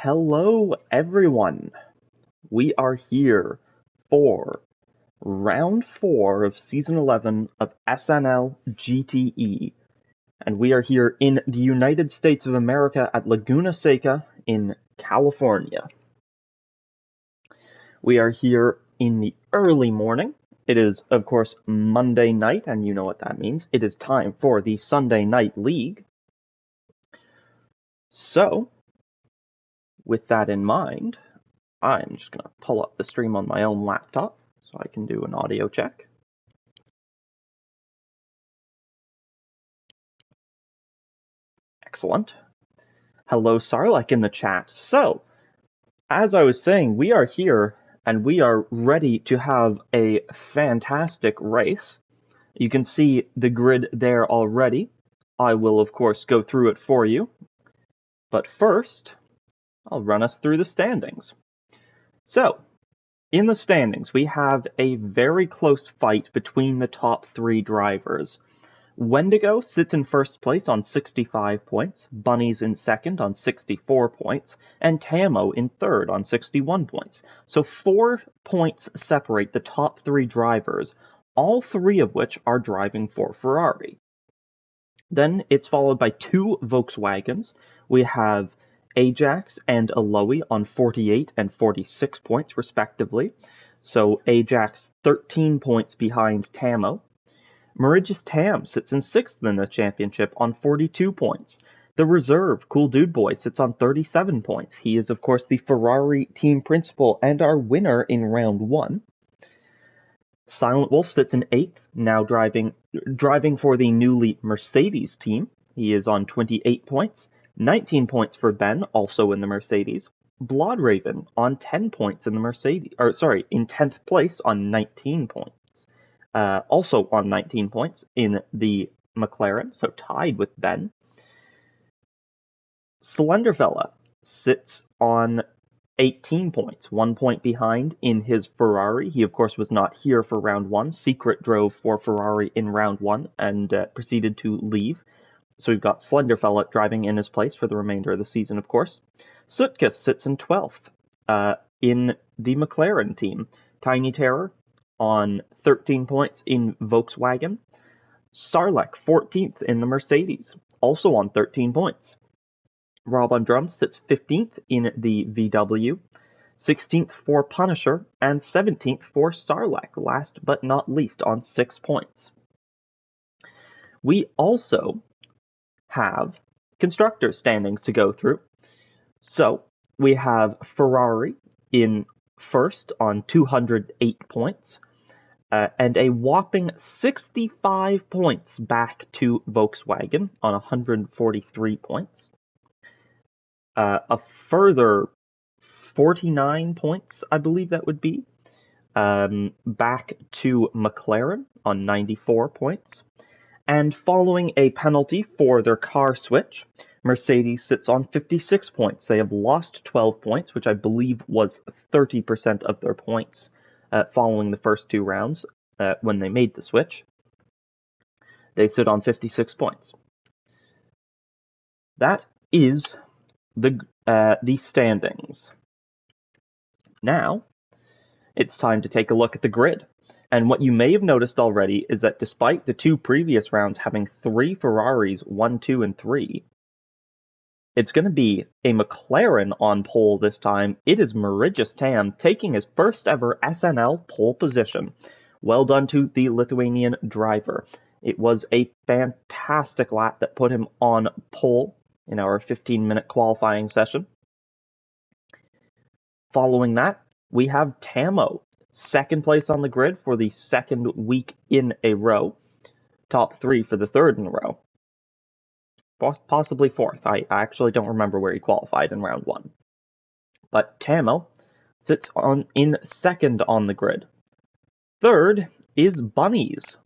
Hello, everyone. We are here for round 4 of season 11 of SNL GTE, and we are here in the United States of America at Laguna Seca in California. We are here in the early morning. It is, of course, Monday night, and you know what that means. It is time for the Sunday Night League. So, with that in mind, I'm just going to pull up the stream on my own laptop so I can do an audio check. Excellent. Hello, Sarlek in the chat. So, as I was saying, we are here and we are ready to have a fantastic race. You can see the grid there already. I will, of course, go through it for you. But first, I'll run us through the standings. So, in the standings, we have a very close fight between the top 3 drivers. Wendigo sits in first place on 65 points, Bunny's in second on 64 points, and Tamo in third on 61 points. So 4 points separate the top 3 drivers, all 3 of which are driving for Ferrari. Then it's followed by 2 Volkswagens. We have Ajax and Aloe on 48 and 46 points, respectively. So Ajax 13 points behind Tamo. Mauritius Tam sits in 6th in the championship on 42 points. The reserve, Cool Dude Boy, sits on 37 points. He is, of course, the Ferrari team principal and our winner in round 1. Silent Wolf sits in 8th, now driving for the newly Mercedes team. He is on 28 points. 19 points for Ben, also in the Mercedes. Bloodraven on 10 points in the Mercedes, in 10th place on 19 points. Also on 19 points in the McLaren, so tied with Ben. Slenderfella sits on 18 points, 1 point behind in his Ferrari. He, of course, was not here for round 1. Secret drove for Ferrari in round 1 and proceeded to leave. So we've got Slenderfella driving in his place for the remainder of the season, of course. Sutkus sits in 12th in the McLaren team. Tiny Terror on 13 points in Volkswagen. Sarlek 14th in the Mercedes, also on 13 points. Rob on Drums sits 15th in the VW, 16th for Punisher, and 17th for Sarlek, last but not least on 6 points. We also have constructor standings to go through. So we have Ferrari in first on 208 points, and a whopping 65 points back to Volkswagen on 143 points. A further 49 points, I believe that would be, back to McLaren on 94 points. And following a penalty for their car switch, Mercedes sits on 56 points. They have lost 12 points, which I believe was 30% of their points following the first 2 rounds when they made the switch. They sit on 56 points. That is the standings. Now, it's time to take a look at the grid. And what you may have noticed already is that despite the 2 previous rounds having 3 Ferraris, 1, 2, and 3, it's going to be a McLaren on pole this time. It is Mauritius Tam taking his first ever SNL pole position. Well done to the Lithuanian driver. It was a fantastic lap that put him on pole in our 15-minute qualifying session. Following that, we have Tamo, second place on the grid for the 2nd week in a row. Top 3 for the 3rd in a row. Possibly 4th. I actually don't remember where he qualified in round 1. But Tamo sits in 2nd on the grid. 3rd is Bunnies.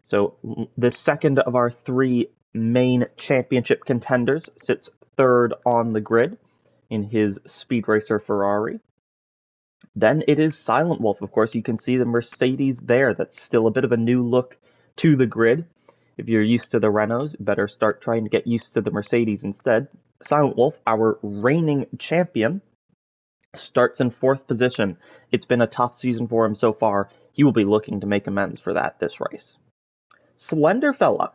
So the 2nd of our 3 main championship contenders sits 3rd on the grid in his Speed Racer Ferrari. Then it is Silent Wolf, of course. You can see the Mercedes there. That's still a bit of a new look to the grid. If you're used to the Renaults, better start trying to get used to the Mercedes instead. Silent Wolf, our reigning champion, starts in 4th position. It's been a tough season for him so far. He will be looking to make amends for that this race. Slenderfella,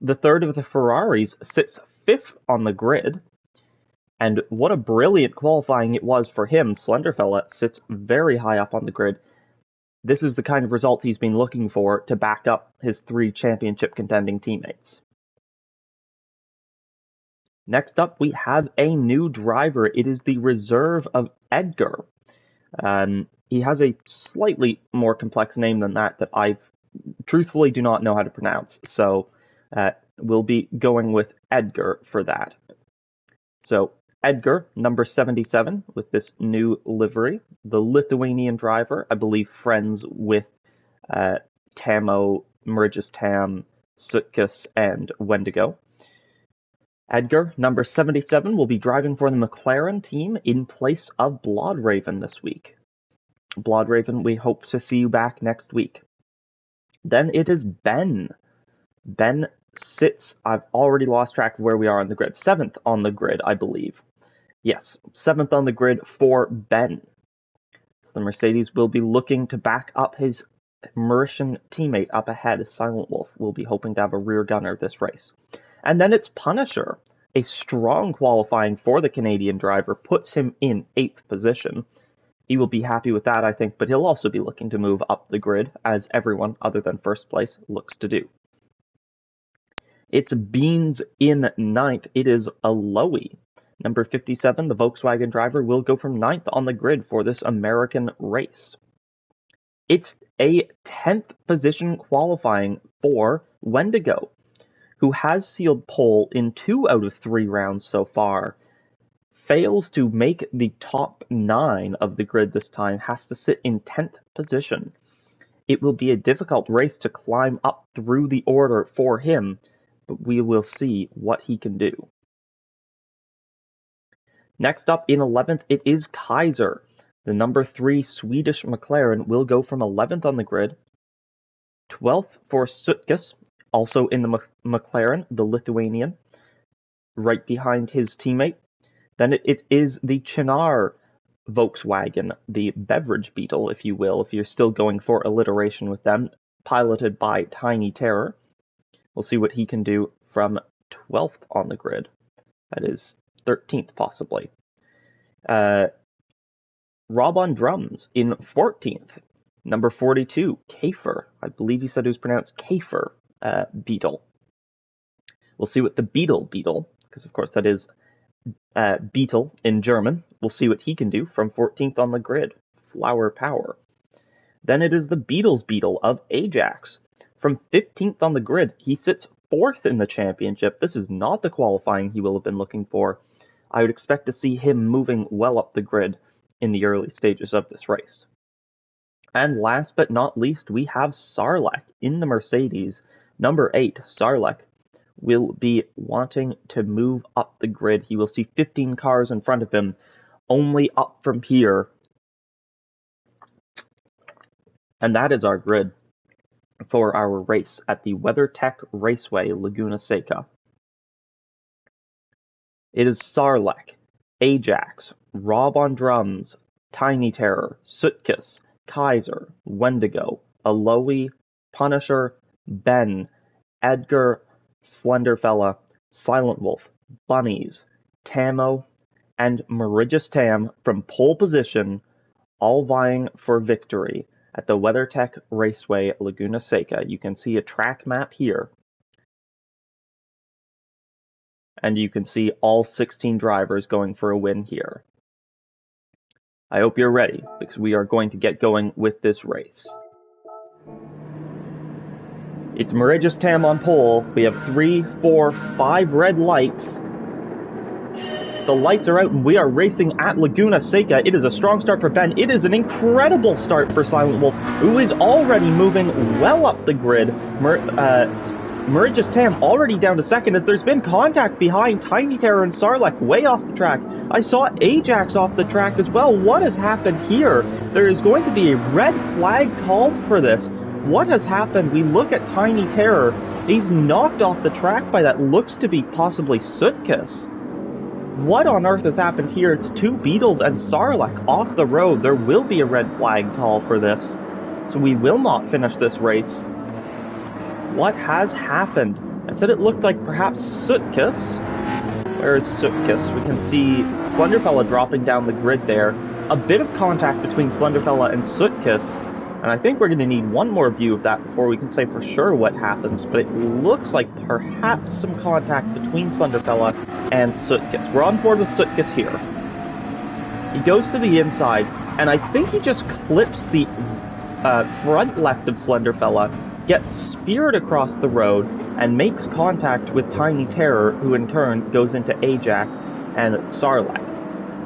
the third of the Ferraris, sits 5th on the grid. And what a brilliant qualifying it was for him. Slenderfella sits very high up on the grid. This is the kind of result he's been looking for to back up his 3 championship contending teammates. Next up, we have a new driver. It is the reserve of Edgar. He has a slightly more complex name than that I truthfully do not know how to pronounce. So we'll be going with Edgar for that. So Edgar, number 77, with this new livery. The Lithuanian driver, I believe friends with Tamo, Marijus Tam, Sutkus, and Wendigo. Edgar, number 77, will be driving for the McLaren team in place of Bloodraven this week. Bloodraven, we hope to see you back next week. Then it is Ben. Ben sits, I've already lost track of where we are on the grid, 7th on the grid, I believe. Yes, 7th on the grid for Ben. So the Mercedes will be looking to back up his Mauritian teammate up ahead. Silent Wolf will be hoping to have a rear gunner this race. And then it's Punisher. A strong qualifying for the Canadian driver puts him in 8th position. He will be happy with that, I think, but he'll also be looking to move up the grid, as everyone other than first place looks to do. It's Beans in 9th. It is Aloe. Number 57, the Volkswagen driver, will go from 9th on the grid for this American race. It's a 10th position qualifying for Wendigo, who has sealed pole in 2 out of 3 rounds so far. Fails to make the top 9 of the grid this time, has to sit in 10th position. It will be a difficult race to climb up through the order for him, but we will see what he can do. Next up in 11th, it is Kaiser. The number 3 Swedish McLaren will go from 11th on the grid. 12th for Sutkus, also in the McLaren, the Lithuanian, right behind his teammate. Then it is the Chinar Volkswagen, the beverage beetle, if you will, if you're still going for alliteration with them, piloted by Tiny Terror. We'll see what he can do from 12th on the grid. That is 13th, possibly. Rob on drums in 14th. Number 42, Kafer. I believe he said it was pronounced Kafer Beetle. We'll see what the Beetle, because of course that is Beetle in German. We'll see what he can do from 14th on the grid. Flower Power. Then it is the Beetle of Ajax. From 15th on the grid, he sits 4th in the championship. This is not the qualifying he will have been looking for. I would expect to see him moving well up the grid in the early stages of this race. And last but not least, we have Sarlek in the Mercedes. Number 8, Sarlek, will be wanting to move up the grid. He will see 15 cars in front of him, only up from here. And that is our grid for our race at the WeatherTech Raceway, Laguna Seca. It is Sarlek, Ajax, Rob on drums, Tiny Terror, Sutkus, Kaiser, Wendigo, Aloe, Punisher, Ben, Edgar, Slenderfella, Silent Wolf, Bunnies, Tamo, and Marijus Tam from pole position, all vying for victory at the WeatherTech Raceway, Laguna Seca. You can see a track map here. And you can see all 16 drivers going for a win here. I hope you're ready, because we are going to get going with this race. It's Marijus Tam on pole. We have 3, 4, 5 red lights. The lights are out and we are racing at Laguna Seca. It is a strong start for Ben. It is an incredible start for Silent Wolf, who is already moving well up the grid. Marijus Tam already down to second as there's been contact behind Tiny Terror and Sarlek way off the track. I saw Ajax off the track as well. What has happened here? There is going to be a red flag called for this. What has happened? We look at Tiny Terror. He's knocked off the track by that looks to be possibly Sutkus. What on earth has happened here? It's two Beetles and Sarlacc off the road. There will be a red flag call for this. So we will not finish this race. What has happened? I said it looked like perhaps Sootkiss. Where is Sootkiss? We can see Slenderfella dropping down the grid there. A bit of contact between Slenderfella and Sootkiss. And I think we're going to need one more view of that before we can say for sure what happens. But it looks like perhaps some contact between Slenderfella and Sootkiss. We're on board with Sootkiss here. He goes to the inside, and I think he just clips the front left of Slenderfella, gets speared across the road, and makes contact with Tiny Terror, who in turn goes into Ajax and Sarlacc.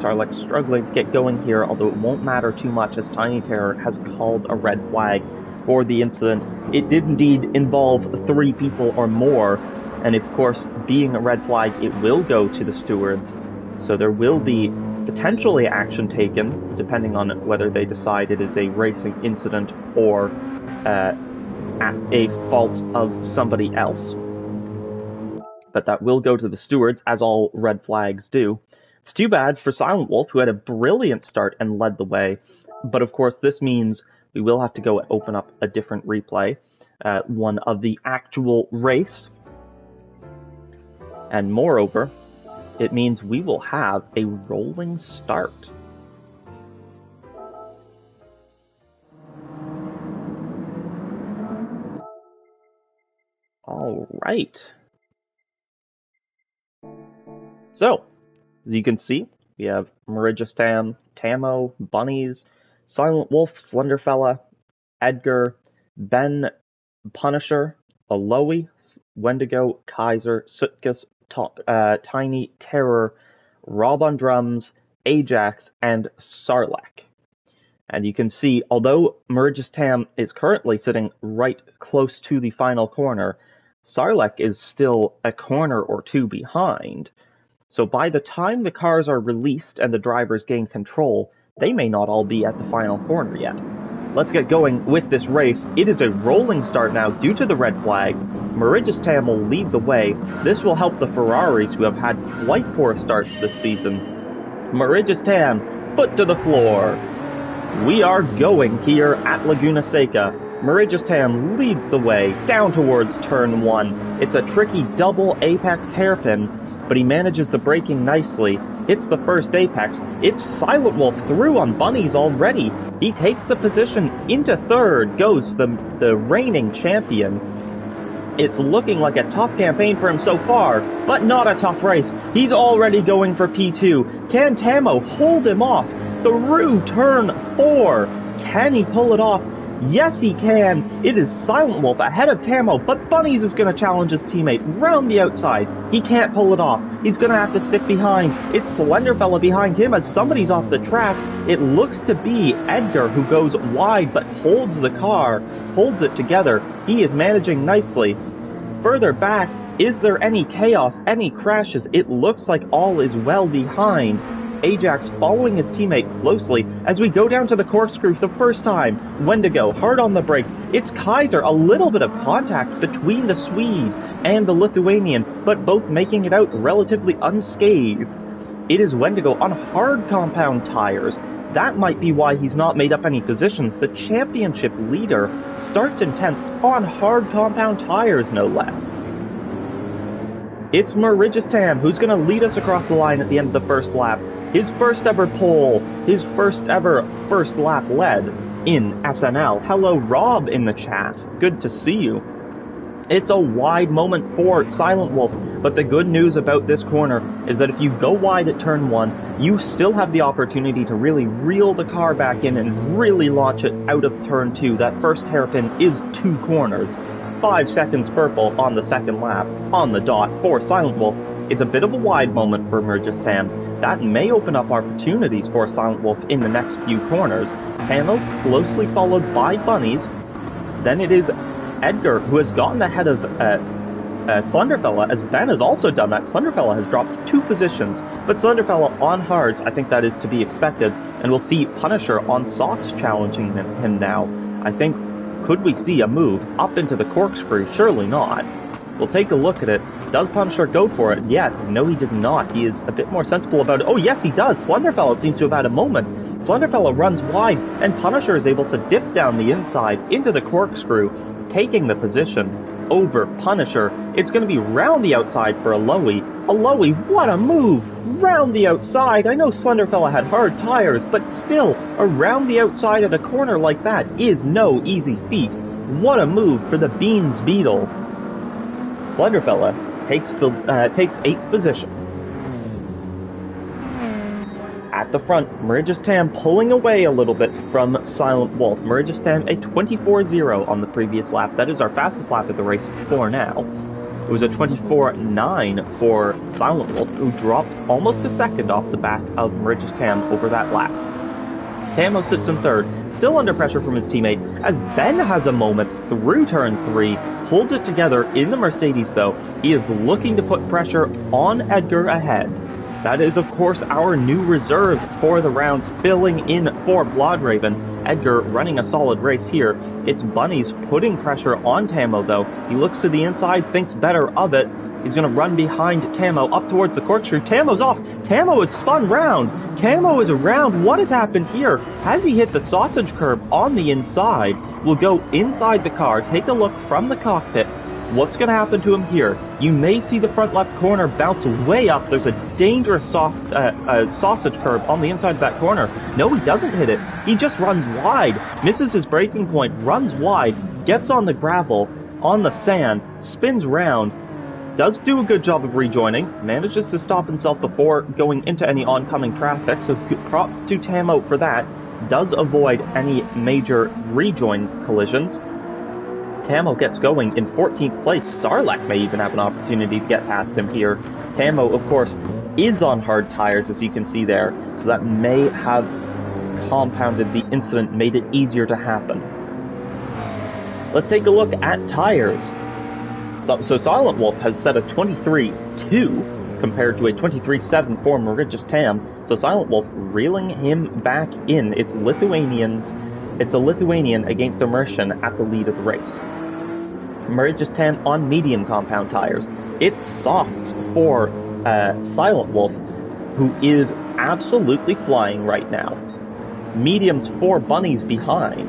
Sarlacc struggling to get going here, although it won't matter too much as Tiny Terror has called a red flag for the incident. It did indeed involve 3 people or more, and of course, being a red flag, it will go to the stewards. So there will be potentially action taken, depending on whether they decide it is a racing incident or a fault of somebody else. But that will go to the stewards, as all red flags do. It's too bad for Silent Wolf, who had a brilliant start and led the way. But of course, this means we will have to go and open up a different replay, one of the actual race. And moreover, it means we will have a rolling start. All right. So, as you can see, we have Marigistam, Tamo, Bunnies, Silent Wolf, Slenderfella, Edgar, Ben, Punisher, Aloe, Wendigo, Kaiser, Sootkiss, Tiny Terror, Rob on drums, Ajax, and Sarlacc. And you can see, although Marigistam is currently sitting right close to the final corner, Sarlacc is still a corner or two behind. So by the time the cars are released and the drivers gain control, they may not all be at the final corner yet. Let's get going with this race. It is a rolling start now due to the red flag. Marigistam will lead the way. This will help the Ferraris, who have had quite poor starts this season. Marigistam, foot to the floor. We are going here at Laguna Seca. Marigistam leads the way down towards turn 1. It's a tricky double apex hairpin, but he manages the braking nicely. Hits the first apex. It's Silent Wolf through on Bunnies already. He takes the position into third, goes the reigning champion. It's looking like a tough campaign for him so far, but not a tough race. He's already going for P2. Can Tamo hold him off through turn 4? Can he pull it off? Yes, he can. It is Silent Wolf ahead of Tamo, but Bunnies is going to challenge his teammate round the outside. He can't pull it off. He's going to have to stick behind. It's Slenderfella behind him as somebody's off the track. It looks to be Edgar, who goes wide but holds the car, holds it together. He is managing nicely. Further back, is there any chaos, any crashes? It looks like all is well behind. Ajax following his teammate closely as we go down to the corkscrew for the first time. Wendigo hard on the brakes. It's Kaiser, a little bit of contact between the Swede and the Lithuanian, but both making it out relatively unscathed. It is Wendigo on hard compound tires. That might be why he's not made up any positions. The championship leader starts in 10th on hard compound tires, no less. It's Marigistam who's going to lead us across the line at the end of the first lap. His first ever pole, his first ever first lap led in SNL. Hello, Rob in the chat. Good to see you. It's a wide moment for Silent Wolf, but the good news about this corner is that if you go wide at turn 1, you still have the opportunity to really reel the car back in and really launch it out of turn 2. That first hairpin is 2 corners. 5 seconds purple on the second lap, on the dot for Silent Wolf. It's a bit of a wide moment for Marigistam. That may open up opportunities for Silent Wolf in the next few corners. Tamo closely followed by Bunnies. Then it is Edgar, who has gotten ahead of Slenderfella, as Ben has also done that. Slenderfella has dropped 2 positions, but Slenderfella on hards, I think that is to be expected, and we'll see Punisher on softs challenging him now. I think, could we see a move up into the corkscrew? Surely not. We'll take a look at it. Does Punisher go for it yet? No, he does not. He is a bit more sensible about it. Oh, yes, he does. Slenderfella seems to have had a moment. Slenderfella runs wide, and Punisher is able to dip down the inside into the corkscrew, taking the position over Punisher. It's going to be round the outside for Aloe. Aloe, what a move! Round the outside. I know Slenderfella had hard tires, but still, around the outside at a corner like that is no easy feat. What a move for the Beans Beetle. Slenderfella takes 8th position. At the front, Merigistam pulling away a little bit from Silent Wolf. Merigistam a 24-0 on the previous lap. That is our fastest lap of the race for now. It was a 24-9 for Silent Wolf, who dropped almost a second off the back of Merigistam over that lap. Tamo sits in 3rd, still under pressure from his teammate, as Ben has a moment through turn 3, holds it together in the Mercedes though. He is looking to put pressure on Edgar ahead. That is, of course, our new reserve for the rounds, filling in for Bloodraven. Edgar running a solid race here. It's Bunnies putting pressure on Tamo, though. He looks to the inside, thinks better of it. He's going to run behind Tamo up towards the corkscrew. Tamo's off. Tamo is spun round. Tamo is around. What has happened here? Has he hit the sausage curb on the inside? We'll go inside the car, take a look from the cockpit. What's going to happen to him here? You may see the front left corner bounce way up. There's a dangerous sausage curb on the inside of that corner. No, he doesn't hit it. He just runs wide, misses his braking point, runs wide, gets on the gravel, on the sand, spins round, does do a good job of rejoining, manages to stop himself before going into any oncoming traffic, so props to Tamo for that. Does avoid any major rejoin collisions. Tamo gets going in 14th place. Sarlacc may even have an opportunity to get past him here. Tamo, of course, is on hard tires, as you can see there, so that may have compounded the incident, made it easier to happen. Let's take a look at tires. So Silent Wolf has set a 23.2 compared to a 23.7 for Merigistam. So Silent Wolf reeling him back in. It's a Lithuanian against a Mercian at the lead of the race. Merigistam on medium compound tires. It's softs for Silent Wolf, who is absolutely flying right now. Mediums for Bunnies behind.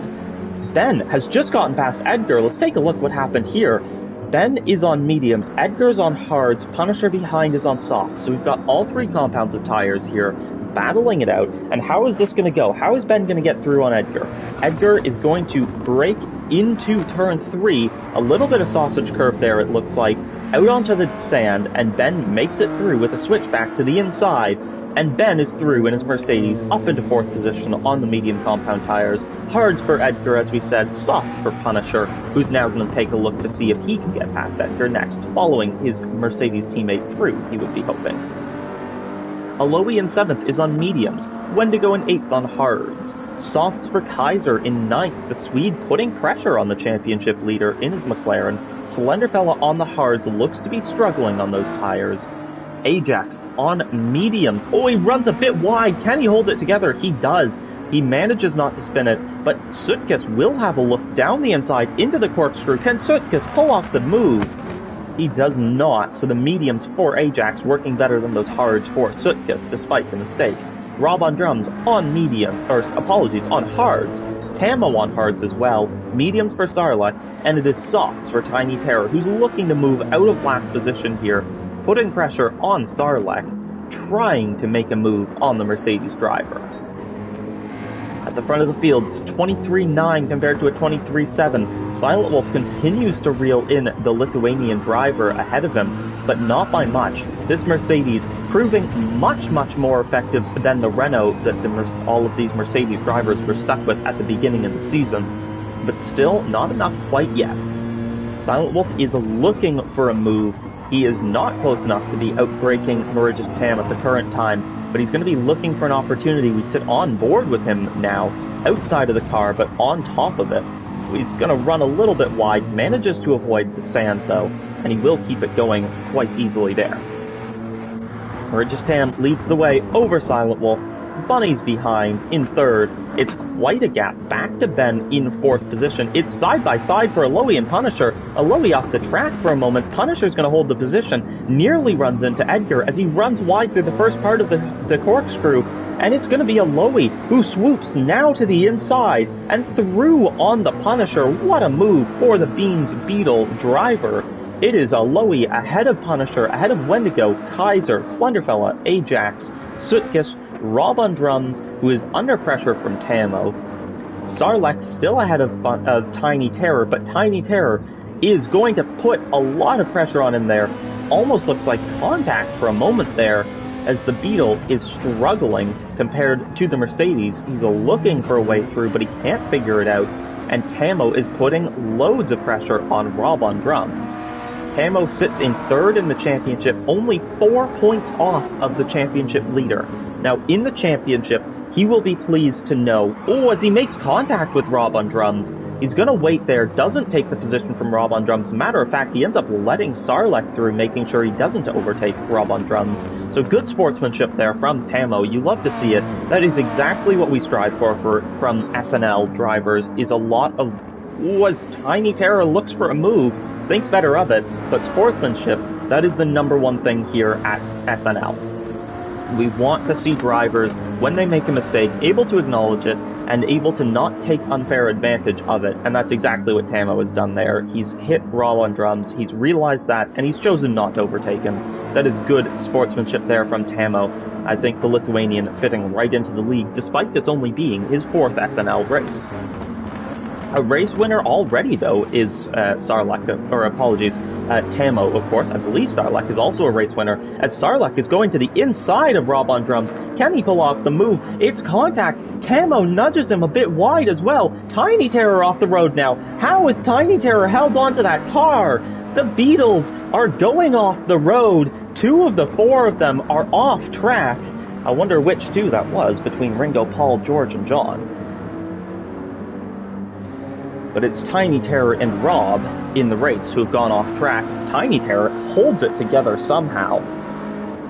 Ben has just gotten past Edgar. Let's take a look what happened here. Ben is on mediums, Edgar's on hards, Punisher behind is on softs. So we've got all 3 compounds of tires here, battling it out. And how is this going to go? How is Ben going to get through on Edgar? Edgar is going to break into turn 3, a little bit of sausage curve there it looks like, out onto the sand, and Ben makes it through with a switchback to the inside, and Ben is through in his Mercedes, up into 4th position on the medium compound tires. Hards for Edgar, as we said, softs for Punisher, who's now going to take a look to see if he can get past Edgar next, following his Mercedes teammate through, he would be hoping. Aloe in 7th is on mediums, Wendigo in 8th on hards. Softs for Kaiser in 9th, the Swede putting pressure on the championship leader in his McLaren. Slenderfella on the hards, looks to be struggling on those tires. Ajax on mediums. Oh, he runs a bit wide. Can he hold it together? He does. He manages not to spin it, but Sutkus will have a look down the inside into the corkscrew. Can Sutkus pull off the move? He does not, so the mediums for Ajax working better than those hards for Sutkus, despite the mistake. Rob on drums on on hards. Tamo on hards as well. Mediums for Sarlacc, and it is softs for Tiny Terror, who's looking to move out of last position here, putting pressure on Sarlacc, trying to make a move on the Mercedes driver. At the front of the field, it's 23.9 compared to a 23.7. Silent Wolf continues to reel in the Lithuanian driver ahead of him, but not by much. This Mercedes proving much, much more effective than the Renault that all of these Mercedes drivers were stuck with at the beginning of the season, but still not enough quite yet. Silent Wolf is looking for a move. He is not close enough to be outbraking Merigistam at the current time, but he's going to be looking for an opportunity. We sit on board with him now, outside of the car, but on top of it. He's going to run a little bit wide, manages to avoid the sand though, and he will keep it going quite easily there. Merigistam leads the way over Silent Wolf, Bunny's behind in third. It's quite a gap. Back to Ben in fourth position. It's side by side for Aloe and Punisher. Aloe off the track for a moment. Punisher's going to hold the position. Nearly runs into Edgar as he runs wide through the first part of the corkscrew. And it's going to be Aloe who swoops now to the inside and through on the Punisher. What a move for the Beans Beetle driver. It is Aloe ahead of Punisher, ahead of Wendigo, Kaiser, Slenderfella, Ajax, Sutkiss, Rob on drums, who is under pressure from Tamo. Sarlacc still ahead of Tiny Terror, but Tiny Terror is going to put a lot of pressure on him there. Almost looks like contact for a moment there, as the Beetle is struggling compared to the Mercedes. He's looking for a way through, but he can't figure it out, and Tamo is putting loads of pressure on Rob on drums. Tamo sits in third in the championship, only 4 points off of the championship leader. Now, in the championship, he will be pleased to know, as he makes contact with Rob on drums, he's going to wait there, doesn't take the position from Rob on drums. As a matter of fact, he ends up letting Sarlacc through, making sure he doesn't overtake Rob on drums. So good sportsmanship there from Tamo. You love to see it. That is exactly what we strive for from SNL drivers, is a lot of, as Tiny Terror looks for a move, thinks better of it, but sportsmanship, that is the number one thing here at SNL. We want to see drivers, when they make a mistake, able to acknowledge it and able to not take unfair advantage of it, and that's exactly what Tamo has done there. He's hit Rob on drums, he's realized that, and he's chosen not to overtake him. That is good sportsmanship there from Tamo. I think the Lithuanian fitting right into the league, despite this only being his 4th SNL race. A race winner already, though, is Sarlacc, Tamo, of course. I believe Sarlacc is also a race winner, as Sarlacc is going to the inside of Rob on drums. Can he pull off the move? It's contact. Tamo nudges him a bit wide as well. Tiny Terror off the road now. How is Tiny Terror held onto that car? The Beatles are going off the road. 2 of the 4 of them are off track. I wonder which 2 that was between Ringo, Paul, George, and John. But it's Tiny Terror and Rob in the race who have gone off track. Tiny Terror holds it together somehow.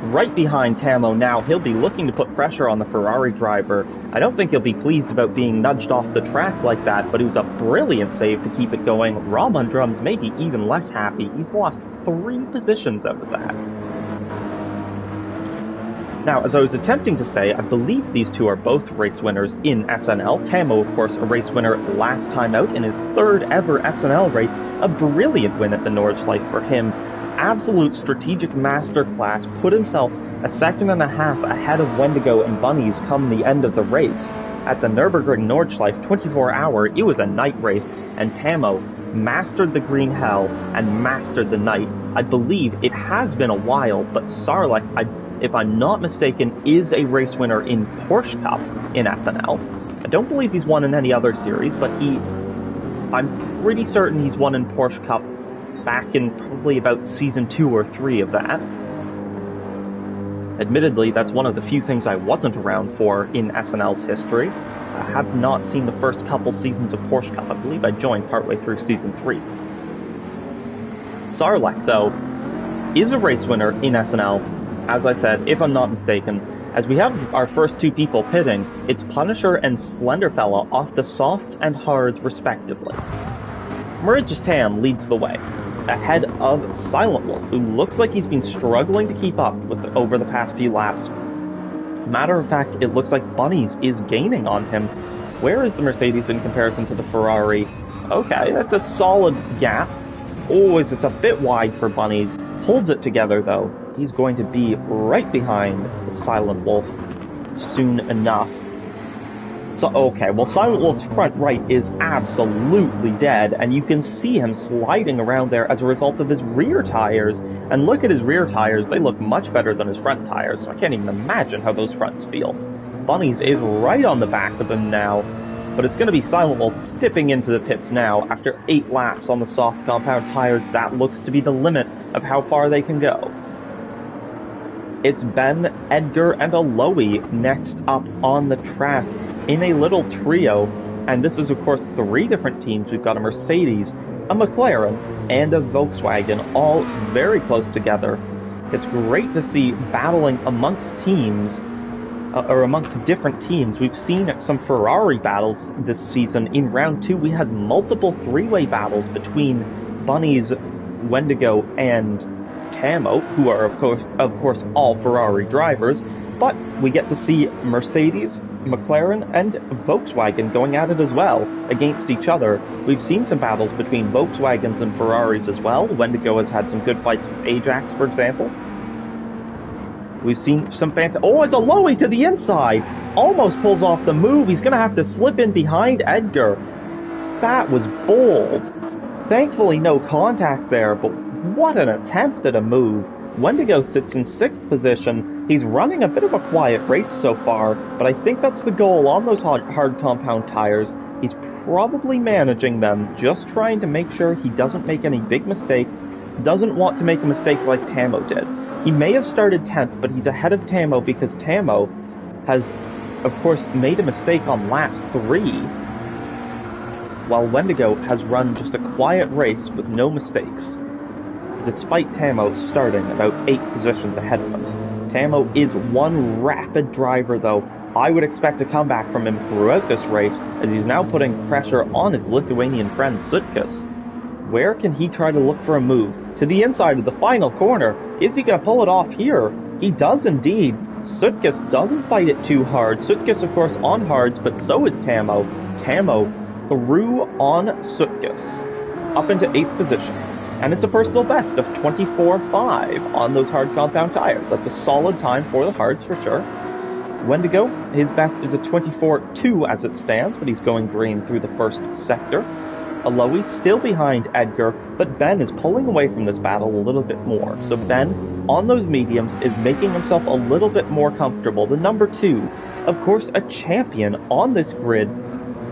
Right behind Tamo now, he'll be looking to put pressure on the Ferrari driver. I don't think he'll be pleased about being nudged off the track like that, but it was a brilliant save to keep it going. Rob on drums may be even less happy. He's lost 3 positions out of that. Now, as I was attempting to say, I believe these 2 are both race winners in SNL. Tamo, of course, a race winner last time out in his 3rd ever SNL race. A brilliant win at the Nordschleife for him. Absolute strategic masterclass. Put himself a 1.5 seconds ahead of Wendigo and Bunnies come the end of the race. At the Nürburgring Nordschleife 24-hour, it was a night race, and Tamo mastered the green hell and mastered the night. I believe it has been a while, but Sarlacc, if I'm not mistaken, is a race winner in Porsche Cup in SNL. I don't believe he's won in any other series, but I'm pretty certain he's won in Porsche Cup back in probably about season 2 or 3 of that. Admittedly, that's one of the few things I wasn't around for in SNL's history. I have not seen the first couple seasons of Porsche Cup. I believe I joined partway through season 3. Sarlacc, though, is a race winner in SNL. As I said, if I'm not mistaken, as we have our first 2 people pitting, it's Punisher and Slenderfella off the softs and hards respectively. Merigistan leads the way, ahead of Silent Wolf, who looks like he's been struggling to keep up over the past few laps. Matter of fact, it looks like Bunnies is gaining on him. Where is the Mercedes in comparison to the Ferrari? Okay, that's a solid gap. It's a bit wide for Bunnies. Holds it together, though. He's going to be right behind the Silent Wolf soon enough. Silent Wolf's front right is absolutely dead, and you can see him sliding around there as a result of his rear tires. And look at his rear tires, they look much better than his front tires, so I can't even imagine how those fronts feel. Bunnies is right on the back of him now, but it's going to be Silent Wolf dipping into the pits now after 8 laps on the soft compound tires. That looks to be the limit of how far they can go. It's Ben, Edgar, and Aloe next up on the track in a little trio. And this is, of course, 3 different teams. We've got a Mercedes, a McLaren, and a Volkswagen, all very close together. It's great to see battling amongst teams or amongst different teams. We've seen some Ferrari battles this season. In round 2, we had multiple three-way battles between Bunnies, Wendigo, and Tamo, who are of course all Ferrari drivers, but we get to see Mercedes, McLaren, and Volkswagen going at it as well against each other. We've seen some battles between Volkswagens and Ferraris as well. Wendigo has had some good fights with Ajax, for example. We've seen some oh, it's a Lowy to the inside! Almost pulls off the move. He's gonna have to slip in behind Edgar. That was bold. Thankfully, no contact there, but what an attempt at a move. Wendigo sits in 6th position. He's running a bit of a quiet race so far, but I think that's the goal on those hard compound tires. He's probably managing them, just trying to make sure he doesn't make any big mistakes, doesn't want to make a mistake like Tamo did. He may have started 10th, but he's ahead of Tamo because Tamo has, of course, made a mistake on lap 3, while Wendigo has run just a quiet race with no mistakes, despite Tamo starting about 8 positions ahead of him. Tamo is one rapid driver, though. I would expect a comeback from him throughout this race, as he's now putting pressure on his Lithuanian friend Sutkas. Where can he try to look for a move? To the inside of the final corner. Is he going to pull it off here? He does indeed. Sutkas doesn't fight it too hard. Sutkas, of course, on hards, but so is Tamo. Tamo through on Sutkas, up into 8th position. And it's a personal best of 24.5 on those hard compound tires. That's a solid time for the hards for sure. Wendigo, his best is a 24.2 as it stands, but he's going green through the first sector. Aloy still behind Edgar, but Ben is pulling away from this battle a little bit more. So Ben, on those mediums, is making himself a little bit more comfortable. The number 2, of course, a champion on this grid.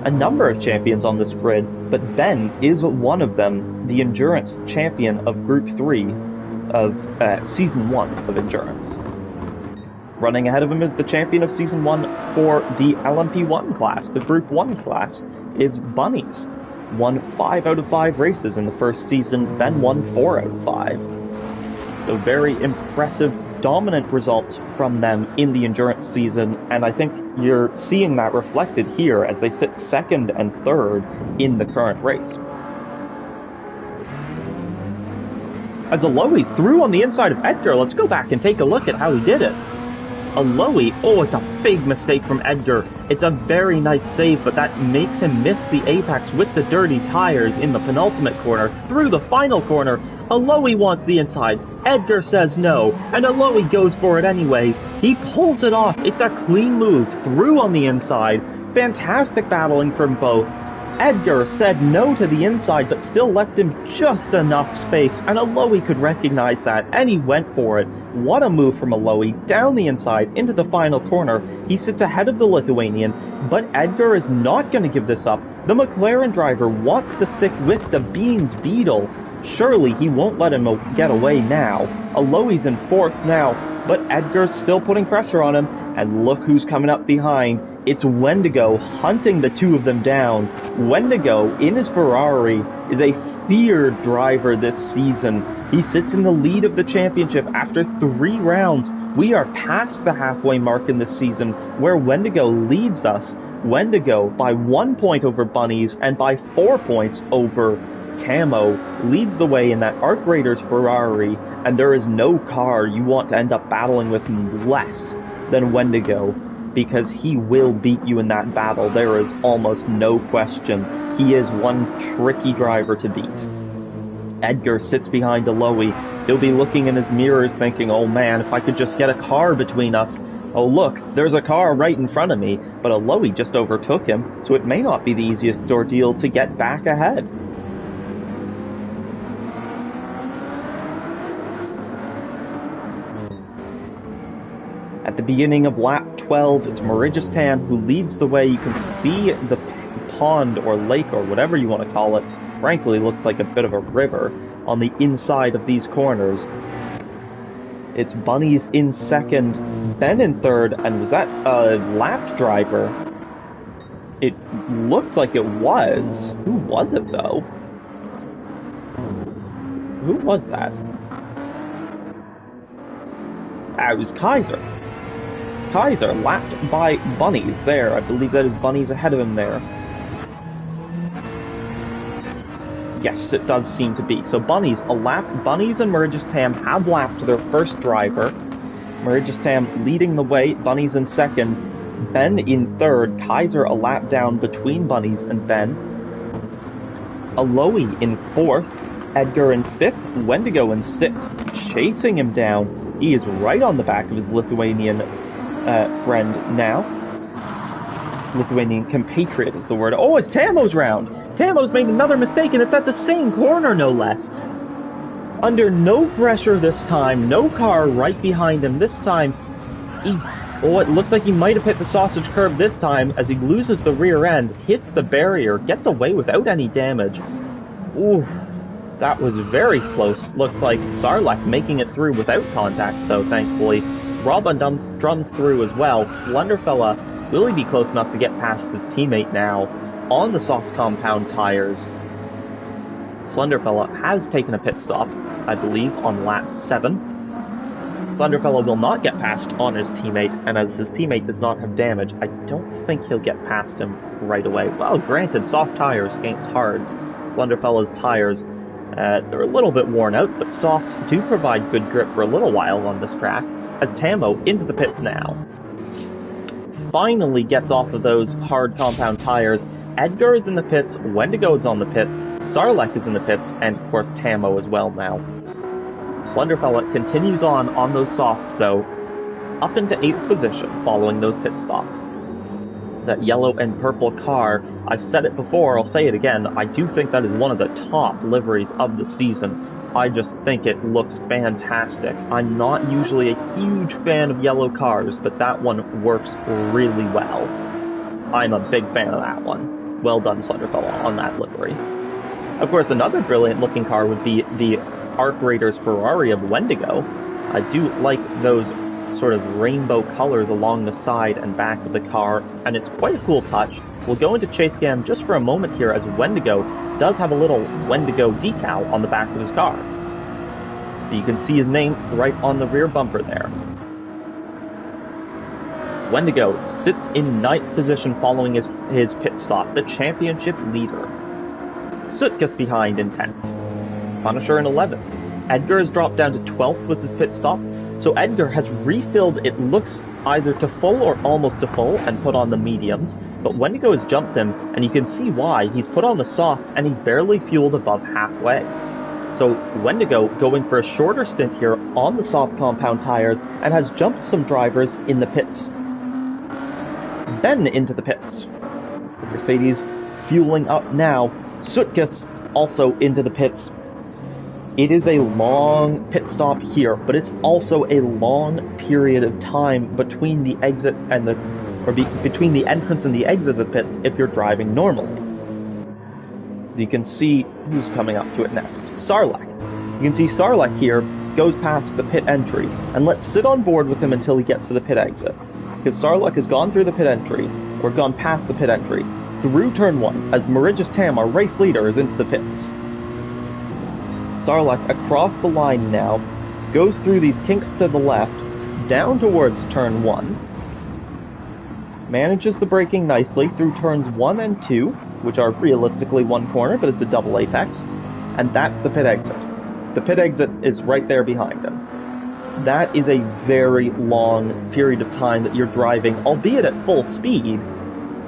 A number of champions on this grid, but Ben is one of them, the Endurance champion of Group 3 of Season 1 of Endurance. Running ahead of him is the champion of Season 1 for the LMP1 class, the Group 1 class, is Bunnies. Won 5 out of 5 races in the first season, Ben won 4 out of 5. So very impressive, dominant results from them in the Endurance season, and I think you're seeing that reflected here as they sit 2nd and 3rd in the current race. As Aloy's through on the inside of Edgar, let's go back and take a look at how he did it. Aloy, oh, it's a big mistake from Edgar. It's a very nice save, but that makes him miss the apex with the dirty tires in the penultimate corner. Through the final corner, Aloy wants the inside. Edgar says no, and Aloy goes for it anyways. He pulls it off. It's a clean move through on the inside. Fantastic battling from both. Edgar said no to the inside, but still left him just enough space, and Aloy could recognize that, and he went for it. What a move from Aloy, down the inside, into the final corner. He sits ahead of the Lithuanian, but Edgar is not going to give this up. The McLaren driver wants to stick with the Beans Beetle. Surely he won't let him get away now. Aloy's in 4th now, but Edgar's still putting pressure on him, and look who's coming up behind. It's Wendigo hunting the two of them down. Wendigo, in his Ferrari, is a feared driver this season. He sits in the lead of the championship after 3 rounds. We are past the halfway mark in this season, where Wendigo leads us. Wendigo, by 1 point over Bunnies, and by 4 points over Tamo, leads the way in that Arc Raiders Ferrari, and there is no car you want to end up battling with less than Wendigo, because he will beat you in that battle. There is almost no question. He is one tricky driver to beat. Edgar sits behind Aloy. He'll be looking in his mirrors thinking, oh man, if I could just get a car between us. Oh look, there's a car right in front of me, but Aloy just overtook him, so it may not be the easiest ordeal to get back ahead. At the beginning of lap 12, it's Marigistan who leads the way. You can see the pond or lake or whatever you want to call it. Frankly, looks like a bit of a river on the inside of these corners. It's Bunnies in 2nd, Ben in 3rd, and was that a lapped driver? It looked like it was. Who was it, though? Who was that? Ah, it was Kaiser. Kaiser lapped by Bunnies there. I believe that is Bunnies ahead of him there. Yes, it does seem to be. So Bunnies and Merigistam have lapped their first driver. Merigistam leading the way, Bunnies in second, Ben in third, Kaiser a lap down between Bunnies and Ben. Aloe in fourth, Edgar in fifth, Wendigo in sixth, chasing him down. He is right on the back of his Lithuanian friend now. Lithuanian compatriot is the word. Oh, it's Tamo's round! Tamo's made another mistake, and it's at the same corner, no less. Under no pressure this time, no car right behind him. This time, it looked like he might have hit the sausage curb this time as he loses the rear end, hits the barrier, gets away without any damage. Ooh, that was very close. Looked like Sarlacc making it through without contact, though, thankfully. Robin drums through as well. Slenderfella, will he be close enough to get past his teammate now on the soft compound tires? Slenderfella has taken a pit stop, I believe, on lap 7. Slenderfella will not get past on his teammate, and as his teammate does not have damage, I don't think he'll get past him right away. Well, granted, soft tires against hards. Slenderfella's tires, they're a little bit worn out, but softs do provide good grip for a little while on this track, as Tamo into the pits now. Finally gets off of those hard compound tires. Edgar is in the pits, Wendigo is on the pits, Sarlacc is in the pits, and of course Tamo as well now. Slenderfella continues on those softs though, up into 8th position following those pit stops. That yellow and purple car, I've said it before, I'll say it again, I do think that is one of the top liveries of the season. I just think it looks fantastic. I'm not usually a huge fan of yellow cars, but that one works really well. I'm a big fan of that one. Well done, Slenderfella, on that livery. Of course, another brilliant-looking car would be the Arc Raiders Ferrari of Wendigo. I do like those sort of rainbow colors along the side and back of the car, and it's quite a cool touch. We'll go into chase cam just for a moment here, as Wendigo does have a little Wendigo decal on the back of his car. So you can see his name right on the rear bumper there. Wendigo sits in 9th position following his pit stop, the championship leader. Sutkus behind in 10th. Punisher in 11th. Edgar has dropped down to 12th with his pit stop, so Edgar has refilled, it looks either to full or almost to full, and put on the mediums, but Wendigo has jumped him, and you can see why. He's put on the softs, and he barely fueled above halfway. So Wendigo going for a shorter stint here on the soft compound tires, and has jumped some drivers in the pits. Ben into the pits. The Mercedes fueling up now. Sutkus also into the pits. It is a long pit stop here, but it's also a long period of time between the exit and between the entrance and the exit of the pits if you're driving normally. So you can see who's coming up to it next. Sarlacc. You can see Sarlacc here goes past the pit entry, and let's sit on board with him until he gets to the pit exit. Because Sarlacc has gone through the pit entry, or gone past the pit entry, through turn 1, as Merigistam, our race leader, is into the pits. Sarlacc across the line now, goes through these kinks to the left, down towards turn 1, manages the braking nicely through turns 1 and 2, which are realistically one corner, but it's a double apex, and that's the pit exit. The pit exit is right there behind him. That is a very long period of time that you're driving, albeit at full speed,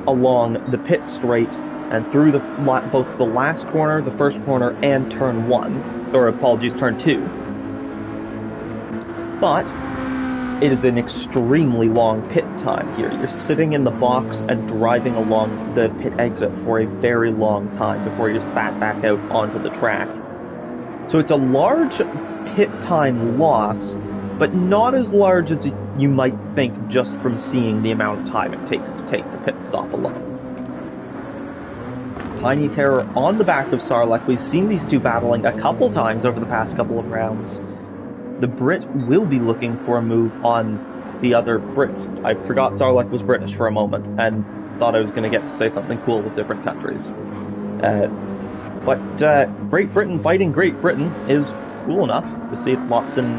along the pit straight and through both the last corner, the first corner, and turn 1. Or apologies, turn 2. But it is an extremely long pit time here. You're sitting in the box and driving along the pit exit for a very long time before you're spat back out onto the track. So it's a large pit time loss, but not as large as you might think just from seeing the amount of time it takes to take the pit stop alone. Tiny Terror on the back of Sarlacc. We've seen these two battling a couple times over the past couple of rounds. The Brit will be looking for a move on the other Brit. I forgot Sarlacc was British for a moment and thought I was going to get to say something cool with different countries. But Great Britain fighting Great Britain is cool enough to see it lots in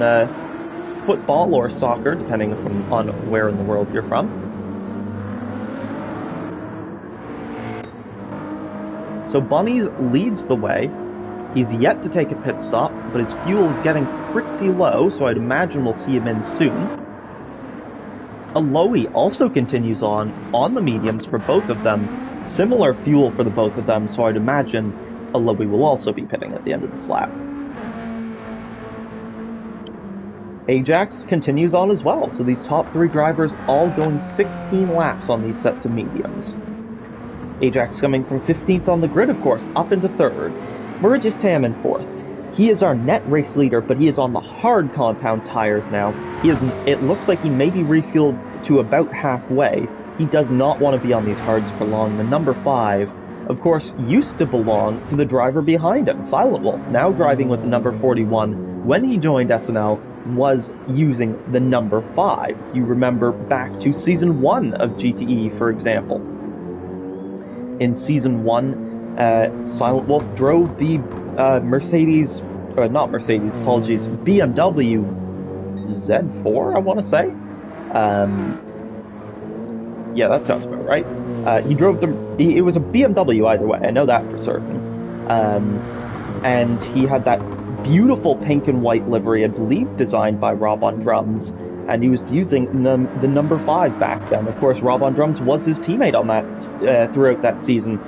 football or soccer, depending on where in the world you're from. So Bunnies leads the way. He's yet to take a pit stop, but his fuel is getting pretty low, so I'd imagine we'll see him in soon. Aloe also continues on the mediums for both of them. Similar fuel for the both of them, so I'd imagine Aloe will also be pitting at the end of this lap. Ajax continues on as well, so these top three drivers all going 16 laps on these sets of mediums. Ajax coming from 15th on the grid, of course, up into 3rd. Murigis Tam in 4th. He is our net race leader, but he is on the hard compound tires now. It looks like he may be refueled to about halfway. He does not want to be on these hards for long. The number 5, of course, used to belong to the driver behind him, Silent Wolf, now driving with the number 41. When he joined SNL, was using the number 5. You remember back to Season 1 of GTE, for example. In Season 1, Silent Wolf drove the BMW Z4, I want to say. Yeah, that sounds about right. He drove it was a BMW either way, I know that for certain. And he had that beautiful pink and white livery, I believe designed by Rob on drums, and he was using the number 5 back then. Of course, Rob on drums was his teammate on that throughout that season.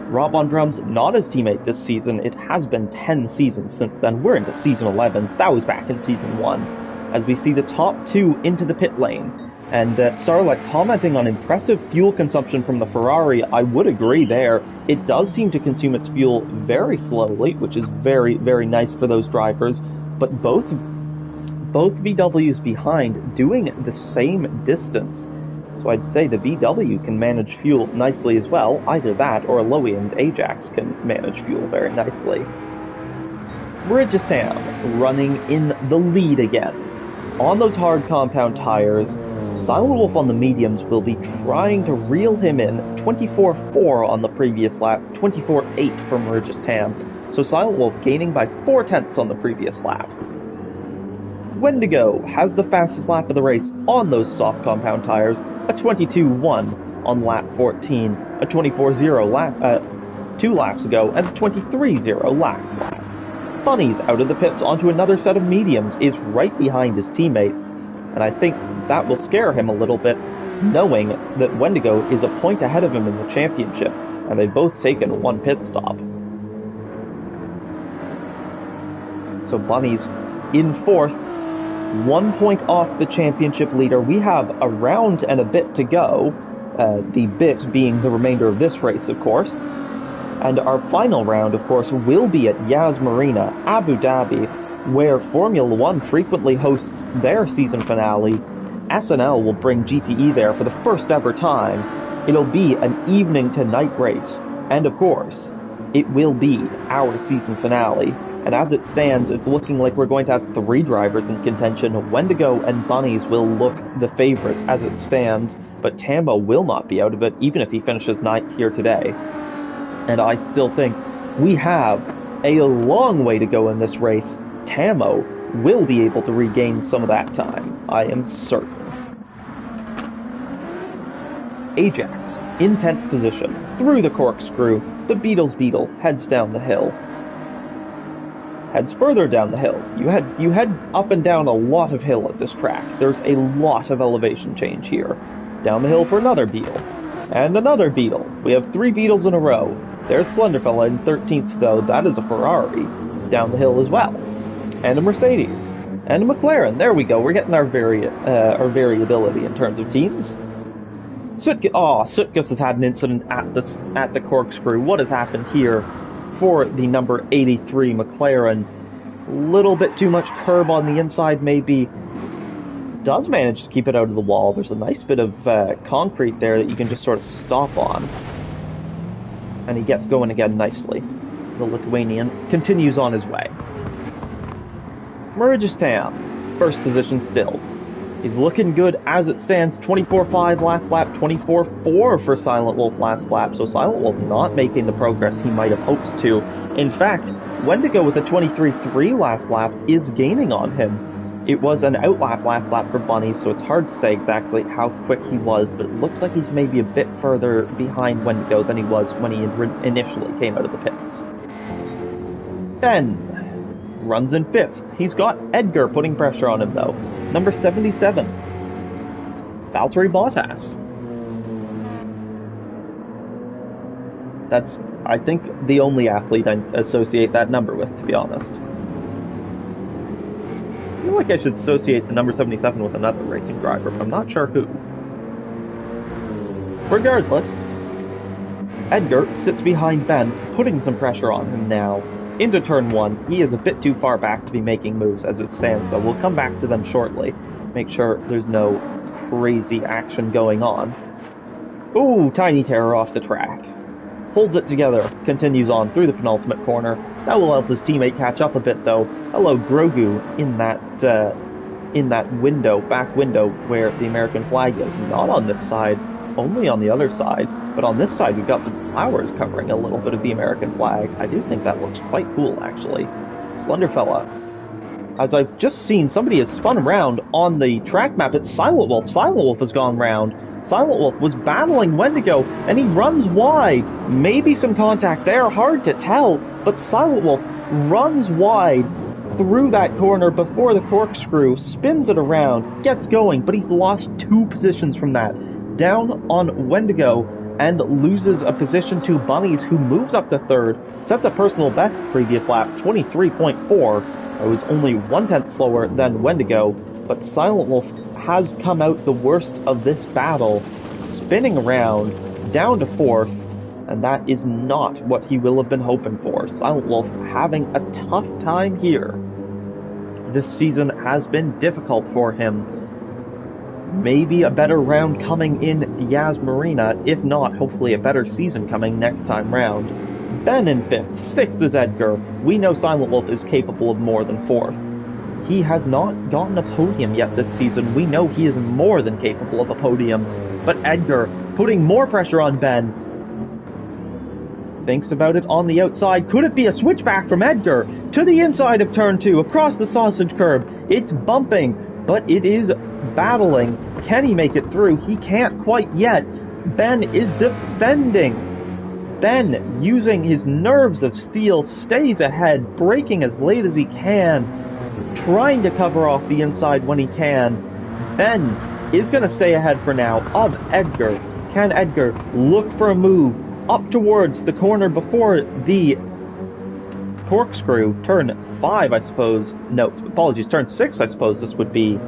Rob on drums, not his teammate this season. It has been 10 seasons since then. We're into Season 11. That was back in Season 1. As we see the top 2 into the pit lane. And Sarlacc commenting on impressive fuel consumption from the Ferrari. I would agree there. It does seem to consume its fuel very slowly, which is very, very nice for those drivers. But both VWs behind doing the same distance. So I'd say the VW can manage fuel nicely as well. Either that or Aloe and Ajax can manage fuel very nicely. Murigis Tam running in the lead again. On those hard compound tires, Silent Wolf on the mediums will be trying to reel him in. 24.4 on the previous lap, 24.8 for Murigis Tam. So Silent Wolf gaining by 4/10 on the previous lap. Wendigo has the fastest lap of the race on those soft compound tires, a 22.1 on lap 14, a 24.0 lap 2 laps ago, and a 23.0 last lap. Bunnies out of the pits onto another set of mediums is right behind his teammate, and I think that will scare him a little bit, knowing that Wendigo is a point ahead of him in the championship, and they've both taken 1 pit stop. So Bunnies in 4th, 1 point off the championship leader. We have a round and a bit to go, the bit being the remainder of this race, of course. And our final round, of course, will be at Yas Marina, Abu Dhabi, where Formula One frequently hosts their season finale. SNL will bring GTE there for the first ever time. It'll be an evening to night race, and of course, it will be our season finale. And as it stands, it's looking like we're going to have 3 drivers in contention. Wendigo and Bunnies will look the favorites as it stands, but Tambo will not be out of it, even if he finishes 9th here today. And I still think we have a long way to go in this race. Tambo will be able to regain some of that time, I am certain. Ajax, in 10th position, through the corkscrew, the Beetle heads down the hill. Heads further down the hill. You head up and down a lot of hill at this track. There's a lot of elevation change here. Down the hill for another Beetle. And another Beetle. We have 3 Beetles in a row. There's Slenderfella in 13th, though. That is a Ferrari. Down the hill as well. And a Mercedes. And a McLaren. There we go. We're getting our variability in terms of teams. Sutkus has had an incident at the corkscrew. What has happened here for the number 83 McLaren? Little bit too much curb on the inside, maybe. Does manage to keep it out of the wall. There's a nice bit of concrete there that you can just sort of stop on. And he gets going again nicely. The Lithuanian continues on his way. Murigis Tam, first position still. He's looking good as it stands. 24.5 last lap, 24.4 for Silent Wolf last lap. So Silent Wolf not making the progress he might have hoped to. In fact, Wendigo with a 23.3 last lap is gaining on him. It was an outlap last lap for Bunny, so it's hard to say exactly how quick he was, but it looks like he's maybe a bit further behind Wendigo than he was when he initially came out of the pits. Ben runs in 5th. He's got Edgar putting pressure on him, though. Number 77, Valtteri Bottas. That's, I think, the only athlete I associate that number with, to be honest. I feel like I should associate the number 77 with another racing driver, but I'm not sure who. Regardless, Edgar sits behind Ben, putting some pressure on him now. Into turn 1, he is a bit too far back to be making moves as it stands, though. We'll come back to them shortly. Make sure there's no crazy action going on. Ooh, tiny terror off the track. Holds it together, continues on through the penultimate corner. That will help his teammate catch up a bit, though. Hello, Grogu, in that window, back window, where the American flag is. Not on this side, only on the other side. But on this side, we've got some flowers covering a little bit of the American flag. I do think that looks quite cool, actually. Slender fella. As I've just seen, somebody has spun around on the track map. It's Silent Wolf. Silent Wolf has gone round. Silent Wolf was battling Wendigo, and he runs wide. Maybe some contact there, hard to tell, but Silent Wolf runs wide through that corner before the corkscrew, spins it around, gets going, but he's lost 2 positions from that. Down on Wendigo, and loses a position to Bunnies, who moves up to 3rd, sets a personal best previous lap, 23.4. It was only 1/10 slower than Wendigo, but Silent Wolf has come out the worst of this battle, spinning around, down to 4th, and that is not what he will have been hoping for. Silent Wolf having a tough time here. This season has been difficult for him. Maybe a better round coming in Yas Marina, if not, hopefully a better season coming next time round. Ben in 5th, 6th is Edgar. We know Silent Wolf is capable of more than 4th. He has not gotten a podium yet this season. We know he is more than capable of a podium. But Edgar, putting more pressure on Ben, thinks about it on the outside. Could it be a switchback from Edgar to the inside of turn 2, across the sausage curb? It's bumping, but it is battling. Can he make it through? He can't quite yet. Ben is defending. Ben, using his nerves of steel, stays ahead, braking as late as he can, trying to cover off the inside when he can. Ben is going to stay ahead for now of Edgar. Can Edgar look for a move up towards the corner before the corkscrew? Turn 5, I suppose. No, apologies, turn 6, I suppose this would be.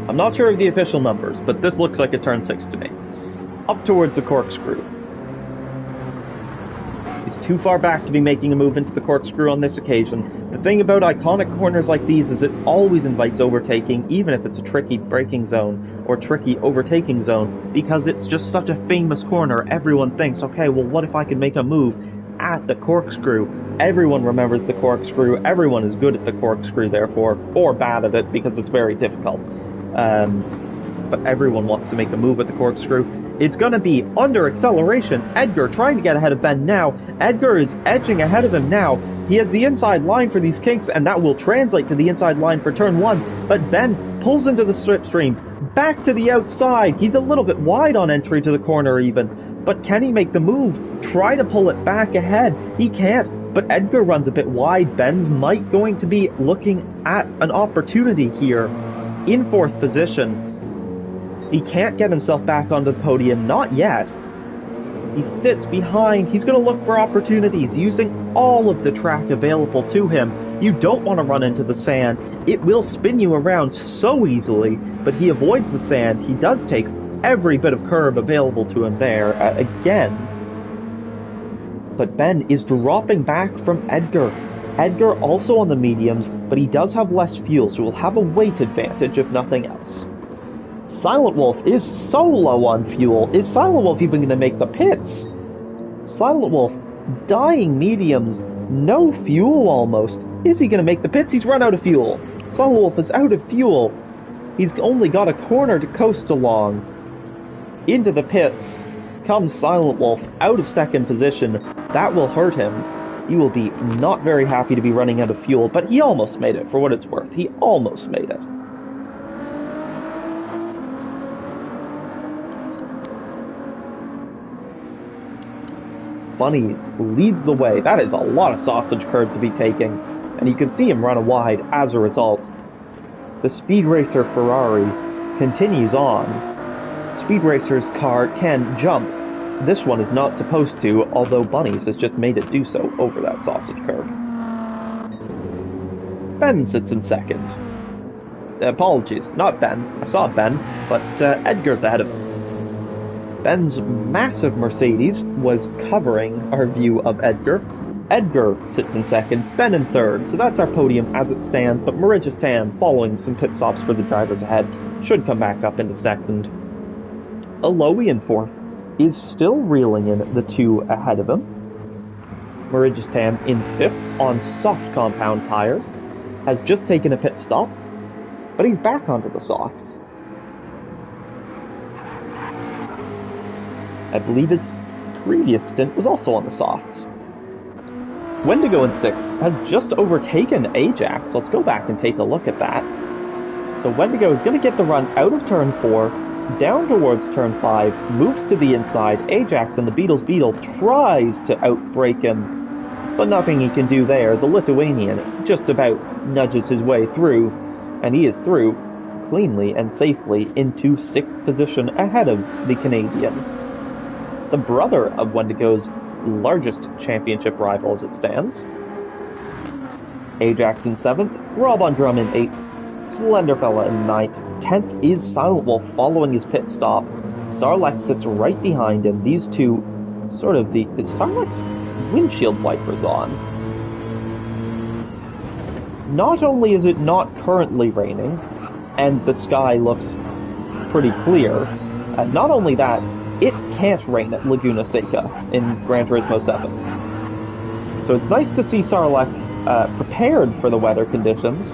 I'm not sure of the official numbers, but this looks like a turn 6 to me. Up towards the corkscrew. He's too far back to be making a move into the corkscrew on this occasion. The thing about iconic corners like these is it always invites overtaking, even if it's a tricky braking zone or tricky overtaking zone, because it's just such a famous corner. Everyone thinks, okay, well, what if I could make a move at the corkscrew? Everyone remembers the corkscrew. Everyone is good at the corkscrew, therefore, or bad at it because it's very difficult. But everyone wants to make a move at the corkscrew. It's going to be under acceleration. Edgar trying to get ahead of Ben now. Edgar is edging ahead of him now. He has the inside line for these kinks, and that will translate to the inside line for turn 1. But Ben pulls into the slipstream. Back to the outside. He's a little bit wide on entry to the corner even. But can he make the move? Try to pull it back ahead. He can't. But Edgar runs a bit wide. Ben's might going to be looking at an opportunity here. In 4th position. He can't get himself back onto the podium, not yet. He sits behind. He's going to look for opportunities, using all of the track available to him. You don't want to run into the sand. It will spin you around so easily, but he avoids the sand. He does take every bit of curb available to him there, again. But Ben is dropping back from Edgar. Edgar also on the mediums, but he does have less fuel, so he'll have a weight advantage if nothing else. Silent Wolf is so low on fuel. Is Silent Wolf even going to make the pits? Silent Wolf, dying mediums, no fuel almost. Is he going to make the pits? He's run out of fuel. Silent Wolf is out of fuel. He's only got a corner to coast along. Into the pits comes Silent Wolf, out of 2nd position. That will hurt him. He will be not very happy to be running out of fuel, but he almost made it, for what it's worth. He almost made it. Bunnies leads the way. That is a lot of sausage curd to be taking, and you can see him run wide as a result. The Speed Racer Ferrari continues on. Speed Racer's car can jump. This one is not supposed to, although Bunnies has just made it do so over that sausage curd. Ben sits in second. Apologies, not Ben. I saw Ben, but Edgar's ahead of him. Ben's massive Mercedes was covering our view of Edgar. Edgar sits in second, Ben in third, so that's our podium as it stands, but Marijistan, following some pit stops for the drivers ahead, should come back up into second. Aloe in fourth is still reeling in the two ahead of him. Marijistan in fifth on soft compound tires, has just taken a pit stop, but he's back onto the softs. I believe his previous stint was also on the softs. Wendigo in sixth has just overtaken Ajax. Let's go back and take a look at that. So Wendigo is going to get the run out of turn 4, down towards turn 5, moves to the inside. Ajax and the Beatles Beetle tries to outbrake him, but nothing he can do there. The Lithuanian just about nudges his way through, and he is through cleanly and safely into 6th position ahead of the Canadian. The brother of Wendigo's largest championship rival as it stands. Ajax in 7th, Rob on Drum in 8th, Slenderfella in 9th, 10th is Silent Wolf following his pit stop. Sarlacc sits right behind him. These two, sort of is Sarlacc's windshield wipers on. Not only is it not currently raining, and the sky looks pretty clear, not only that, it can't rain at Laguna Seca in Gran Turismo 7. So it's nice to see Sarlacc prepared for the weather conditions.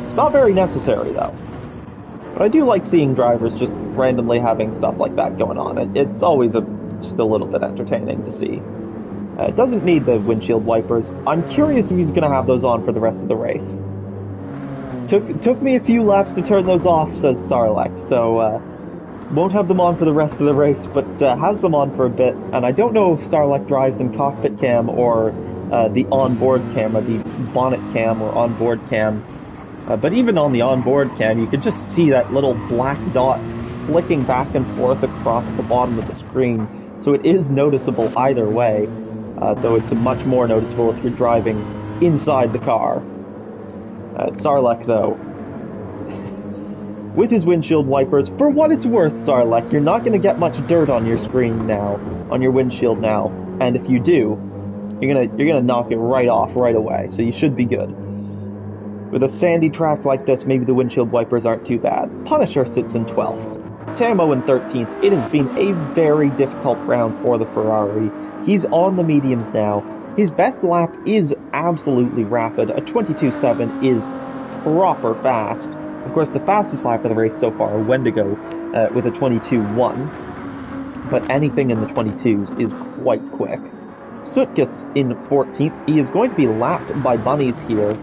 It's not very necessary, though. But I do like seeing drivers just randomly having stuff like that going on. It's always just a little bit entertaining to see. It doesn't need the windshield wipers. I'm curious if he's going to have those on for the rest of the race. Took me a few laps to turn those off, says Sarlacc, so won't have them on for the rest of the race, but has them on for a bit. And I don't know if Sarlacc drives in cockpit cam or the onboard camera, the bonnet cam or onboard cam. But even on the onboard cam, you can just see that little black dot flicking back and forth across the bottom of the screen. So it is noticeable either way, though it's much more noticeable if you're driving inside the car. Sarlacc, though, with his windshield wipers, for what it's worth, Sarlacc, you're not going to get much dirt on your screen now, on your windshield now, and if you do, you're gonna knock it right off right away, so you should be good. With a sandy track like this, maybe the windshield wipers aren't too bad. Punisher sits in 12th. Tamo in 13th. It has been a very difficult round for the Ferrari. He's on the mediums now. His best lap is absolutely rapid. A 22.7 is proper fast. Of course, the fastest lap of the race so far, Wendigo, with a 22.1. But anything in the 22s is quite quick. Sutkus in 14th. He is going to be lapped by Bunnies here.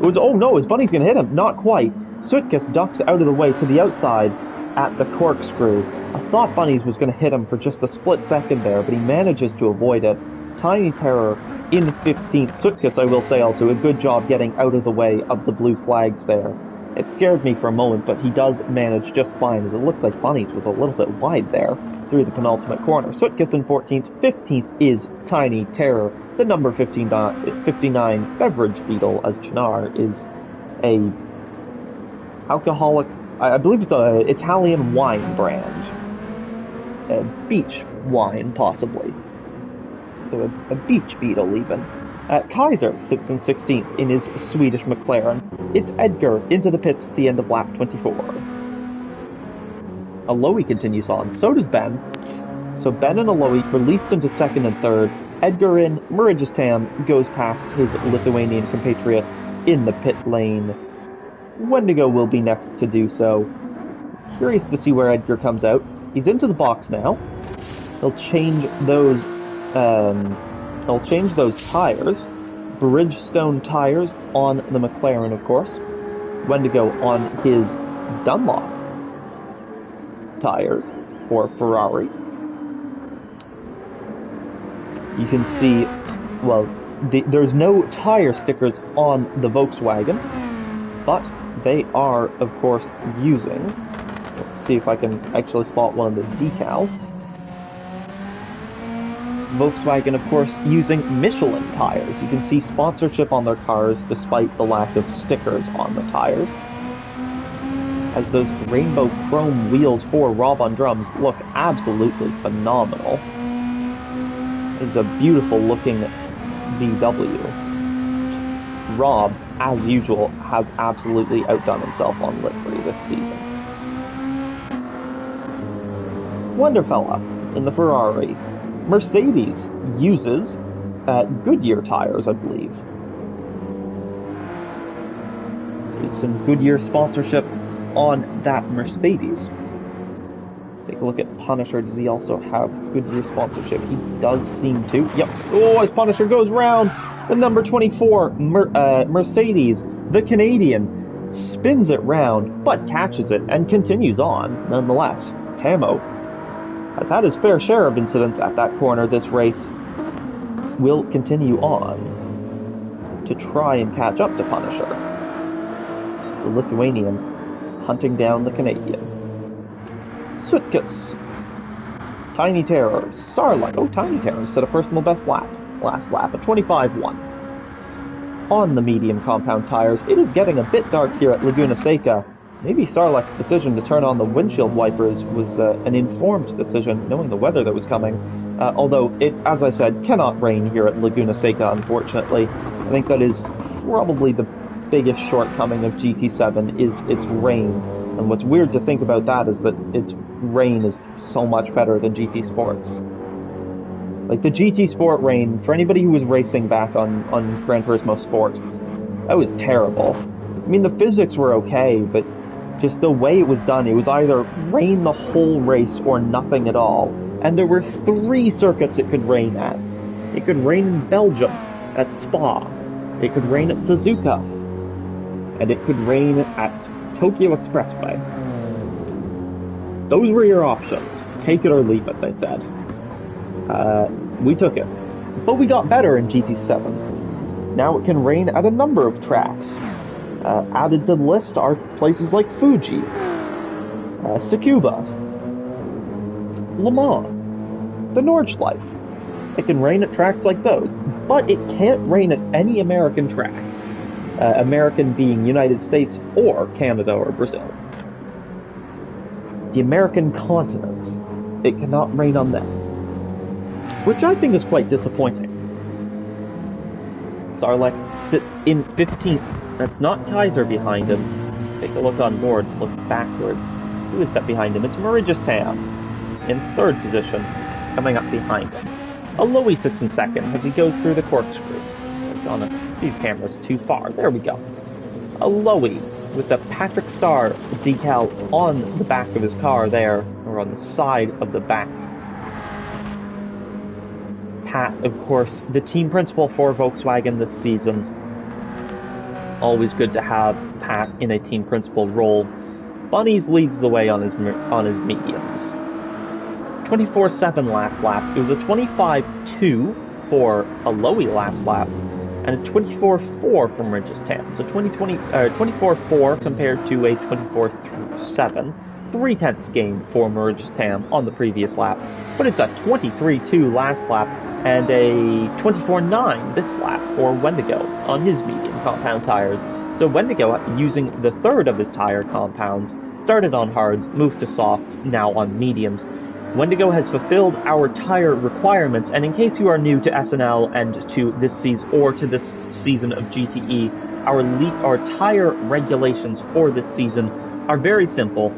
Oh no, is Bunnies going to hit him? Not quite. Sutkus ducks out of the way to the outside at the corkscrew. I thought Bunnies was going to hit him for just a split second there, but he manages to avoid it. Tiny Terror in 15th. Sutkus, I will say, also a good job getting out of the way of the blue flags there. It scared me for a moment, but he does manage just fine, as it looked like Bunnies was a little bit wide there through the penultimate corner. Sutkus in 14th. 15th is Tiny Terror. The number 59 Beverage Beetle, as Chinar is a alcoholic, I believe it's an Italian wine brand. A beach wine, possibly. So a beach beetle, even. Kaiser sits in 16th in his Swedish McLaren. It's Edgar into the pits at the end of lap 24. Aloe continues on. So does Ben. So Ben and Aloe released into second and third. Edgar in, Marijistan goes past his Lithuanian compatriot in the pit lane. Wendigo will be next to do so. Curious to see where Edgar comes out. He's into the box now. They'll change those. They'll change those tires. Bridgestone tires on the McLaren, of course. Wendigo on his Dunlop tires for Ferrari. You can see, well, there's no tire stickers on the Volkswagen, but they are, of course, using, let's see if I can actually spot one of the decals. Volkswagen, of course, using Michelin tires. You can see sponsorship on their cars despite the lack of stickers on the tires. As those rainbow chrome wheels for Rob on drums look absolutely phenomenal. It's a beautiful looking VW. Rob, as usual, has absolutely outdone himself on livery this season. Slenderfella in the Ferrari. Mercedes uses Goodyear tires, I believe. There's some Goodyear sponsorship on that Mercedes. Take a look at Punisher. Does he also have Goodyear sponsorship? He does seem to. Yep. Oh, as Punisher goes round, the number 24 Mercedes, the Canadian, spins it round, but catches it and continues on, nonetheless. Tamo has had his fair share of incidents at that corner this race, will continue on to try and catch up to Punisher. The Lithuanian hunting down the Canadian. Sutkus. Tiny Terror. Sarlacc. Oh, Tiny Terror set a personal best lap. Last lap at 25.1. On the medium compound tires, it is getting a bit dark here at Laguna Seca. Maybe Sarlacc's decision to turn on the windshield wipers was an informed decision, knowing the weather that was coming. Although it, as I said, cannot rain here at Laguna Seca, unfortunately. I think that is probably the biggest shortcoming of GT7 is its rain. And what's weird to think about that is that its rain is so much better than GT Sport's. Like the GT Sport rain, for anybody who was racing back on Gran Turismo Sport, that was terrible. I mean, the physics were okay, but just the way it was done, it was either rain the whole race or nothing at all. And there were 3 circuits it could rain at. It could rain in Belgium, at Spa. It could rain at Suzuka. And it could rain at Tokyo Expressway. Those were your options. Take it or leave it, they said. We took it. But we got better in GT7. Now it can rain at a number of tracks. Added to the list are places like Fuji, Tsukuba, Le Mans, the Nordschleife. It can rain at tracks like those, but it can't rain at any American track. American being United States or Canada or Brazil. The American continents, it cannot rain on them. Which I think is quite disappointing. Sarlacc sits in 15th. That's not Kaiser behind him. Let's take a look on board, look backwards. Who is that behind him? It's Marigistam in 3rd position, coming up behind him. Aloy sits in 2nd as he goes through the corkscrew. I've gone a few cameras too far. There we go. Aloy with the Patrick Star decal on the back of his car there, or on the side of the back. Pat, of course, the team principal for Volkswagen this season. Always good to have Pat in a team principal role. Bunnies leads the way on his mediums. 24.7 last lap. It was a 25.2 for Aloy last lap, and a 24.4 from Marigistam. So 24.4 compared to a 24.7. 0.3 gain for Marigistam on the previous lap, but it's a 23.2 last lap and a 24.9 this lap for Wendigo on his medium compound tires. So Wendigo, using the 3rd of his tire compounds, started on hards, moved to softs, now on mediums. Wendigo has fulfilled our tire requirements, and in case you are new to SNL and to this season or to this season of GTE, our tire regulations for this season are very simple.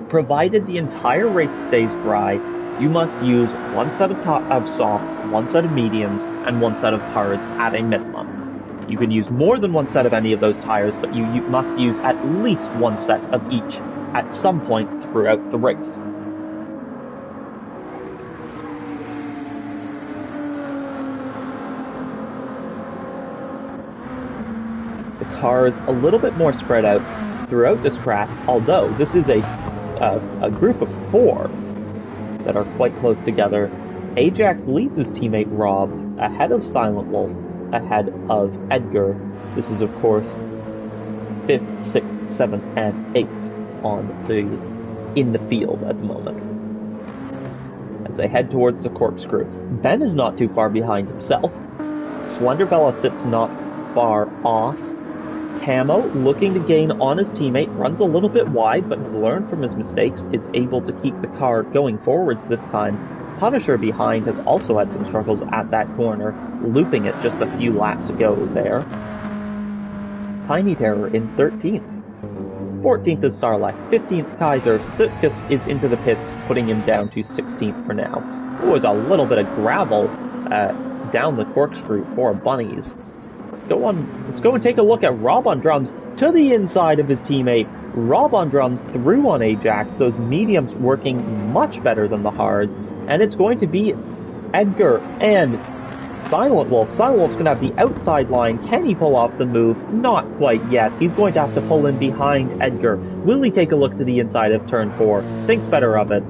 Provided the entire race stays dry, you must use 1 set of softs, 1 set of mediums, and 1 set of hards at a minimum. You can use more than 1 set of any of those tires, but you must use at least 1 set of each at some point throughout the race. cars a little bit more spread out throughout this track, although this is a group of 4 that are quite close together. Ajax leads his teammate Rob ahead of Silent Wolf, ahead of Edgar. This is, of course, 5th, 6th, 7th, and 8th in the field at the moment. As they head towards the corkscrew, Ben is not too far behind himself. Slenderfella sits not far off. Tamo, looking to gain on his teammate, runs a little bit wide, but has learned from his mistakes, is able to keep the car going forwards this time. Punisher behind has also had some struggles at that corner, looping it just a few laps ago there. Tiny Terror in 13th. 14th is Sarlacc, 15th Kaiser. Sutkus is into the pits, putting him down to 16th for now. There was a little bit of gravel down the corkscrew for Bunnies. Let's go and take a look at Rob on drums to the inside of his teammate. Rob on drums through on Ajax, those mediums working much better than the hards, and it's going to be Edgar and Silent Wolf. Silent Wolf's going to have the outside line. Can he pull off the move? Not quite yet. He's going to have to pull in behind Edgar. Will he take a look to the inside of turn 4? Thinks better of it.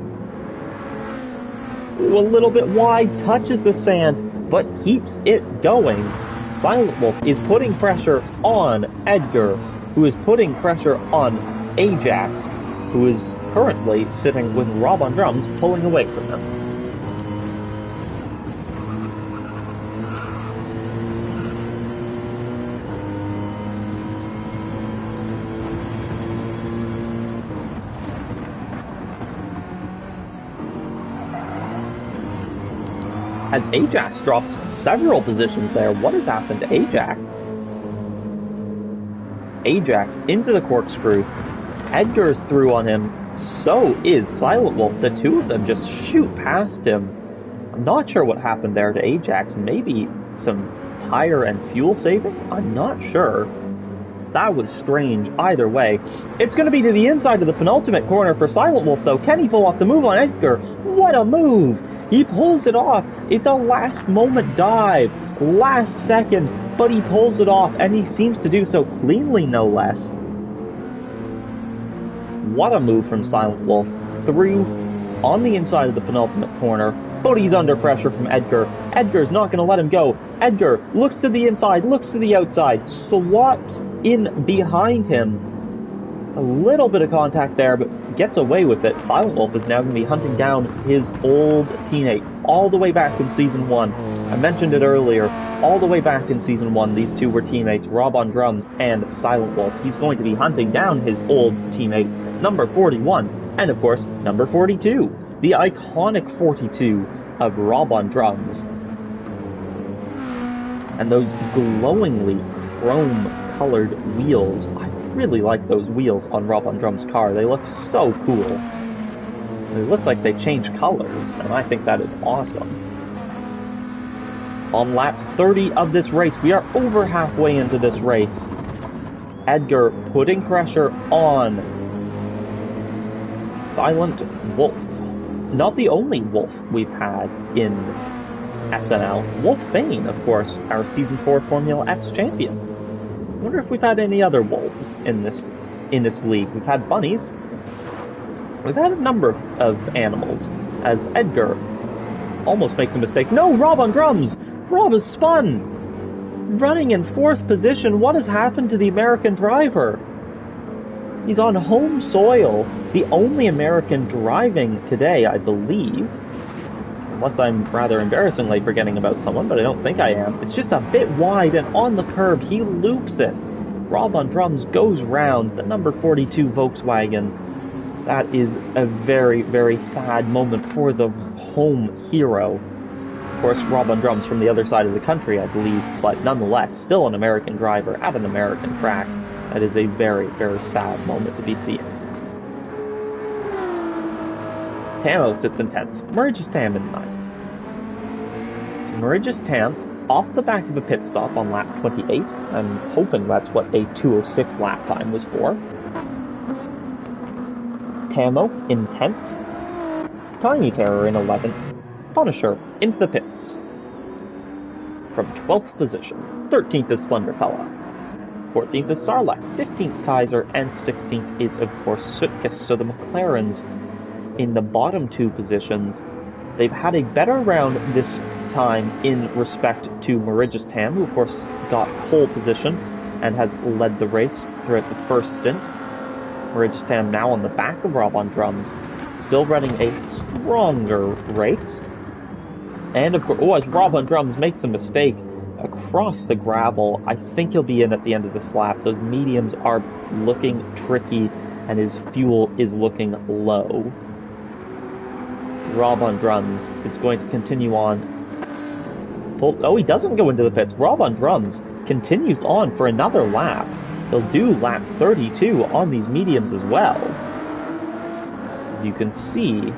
Ooh, a little bit wide, touches the sand, but keeps it going. Silent Wolf is putting pressure on Edgar, who is putting pressure on Ajax, who is currently sitting with Rob on drums, pulling away from them. As Ajax drops several positions there, what has happened to Ajax? Ajax into the corkscrew. Edgar's through on him. So is Silent Wolf. The two of them just shoot past him. I'm not sure what happened there to Ajax. Maybe some tire and fuel saving? I'm not sure. That was strange either way. It's going to be to the inside of the penultimate corner for Silent Wolf, though. Can he pull off the move on Edgar? What a move! He pulls it off. It's a last-moment dive. Last second, but he pulls it off, and he seems to do so cleanly, no less. What a move from Silent Wolf. Through on the inside of the penultimate corner, but he's under pressure from Edgar. Edgar's not going to let him go. Edgar looks to the inside, looks to the outside, swaps in behind him. A little bit of contact there, but gets away with it. Silent Wolf is now going to be hunting down his old teammate all the way back in Season 1. I mentioned it earlier. All the way back in Season 1, these two were teammates, Rob on drums and Silent Wolf. He's going to be hunting down his old teammate, number 41, and of course, number 42. The iconic 42 of Rob on drums. And those glowingly chrome-colored wheels. I really like those wheels on Rob on drums' car. They look so cool. They look like they change colors, and I think that is awesome. On lap 30 of this race, we are over halfway into this race. Edgar putting pressure on Silent Wolf. Not the only Wolf we've had in SNL. Wolfbane, of course, our Season 4 Formula X champion. I wonder if we've had any other wolves in this league. We've had bunnies. We've had a number of animals. As Edgar almost makes a mistake. No, Rob on drums! Rob is spun! Running in 4th position. What has happened to the American driver? He's on home soil. The only American driving today, I believe. Unless I'm rather embarrassingly forgetting about someone, but I don't think I am. It's just a bit wide, and on the curb, he loops it. Rob on drums goes round the number 42 Volkswagen. That is a very, very sad moment for the home hero. Of course, Rob on drums from the other side of the country, I believe, but nonetheless, still an American driver at an American track. That is a very, very sad moment to be seeing. Tamo sits in 10th. Murridge's Tam in 9th. Murridge's Tam off the back of a pit stop on lap 28. I'm hoping that's what a 2:06 lap time was for. Tamo in 10th. Tiny Terror in 11th. Punisher into the pits. From 12th position. 13th is Slenderfella. 14th is Sarlacc, 15th Kaiser, and 16th is, of course, Sutkus. So the McLarens in the bottom two positions. They've had a better round this time in respect to Marigistan, who, of course, got pole position and has led the race throughout the first stint. Marigistan now on the back of Rob on drums, still running a stronger race. And of course, as Rob on drums makes a mistake across the gravel, I think he'll be in at the end of this lap. Those mediums are looking tricky, and his fuel is looking low. Rob on drums, it's going to continue on. Oh, he doesn't go into the pits. Rob on drums continues on for another lap. He'll do lap 32 on these mediums as well. As you can see,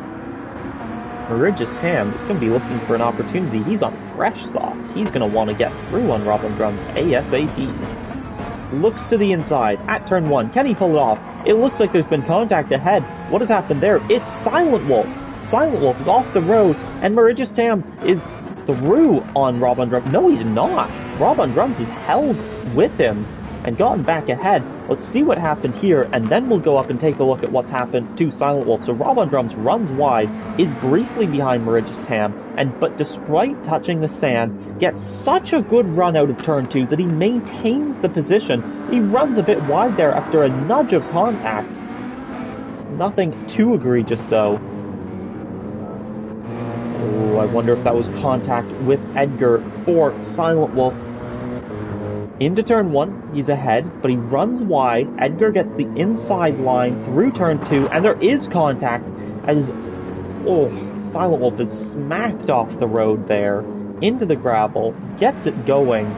Marigistan is going to be looking for an opportunity. He's on fresh softs. He's going to want to get through on Rob on drums ASAP. Looks to the inside at turn 1. Can he pull it off? It looks like there's been contact ahead. What has happened there? It's Silent Wolf. Silent Wolf is off the road, and Marigistan is through on Rob on drums. No, he's not. Rob on drums is held with him and gotten back ahead. Let's see what happened here, and then we'll go up and take a look at what's happened to Silent Wolf. So Rob on drums runs wide, is briefly behind Marigistan, but despite touching the sand, gets such a good run out of turn 2 that he maintains the position. He runs a bit wide there after a nudge of contact. Nothing too egregious, though. Oh, I wonder if that was contact with Edgar for Silent Wolf. Into turn 1, he's ahead, but he runs wide. Edgar gets the inside line through turn 2, and there is contact as, Silent Wolf is smacked off the road there, into the gravel, gets it going.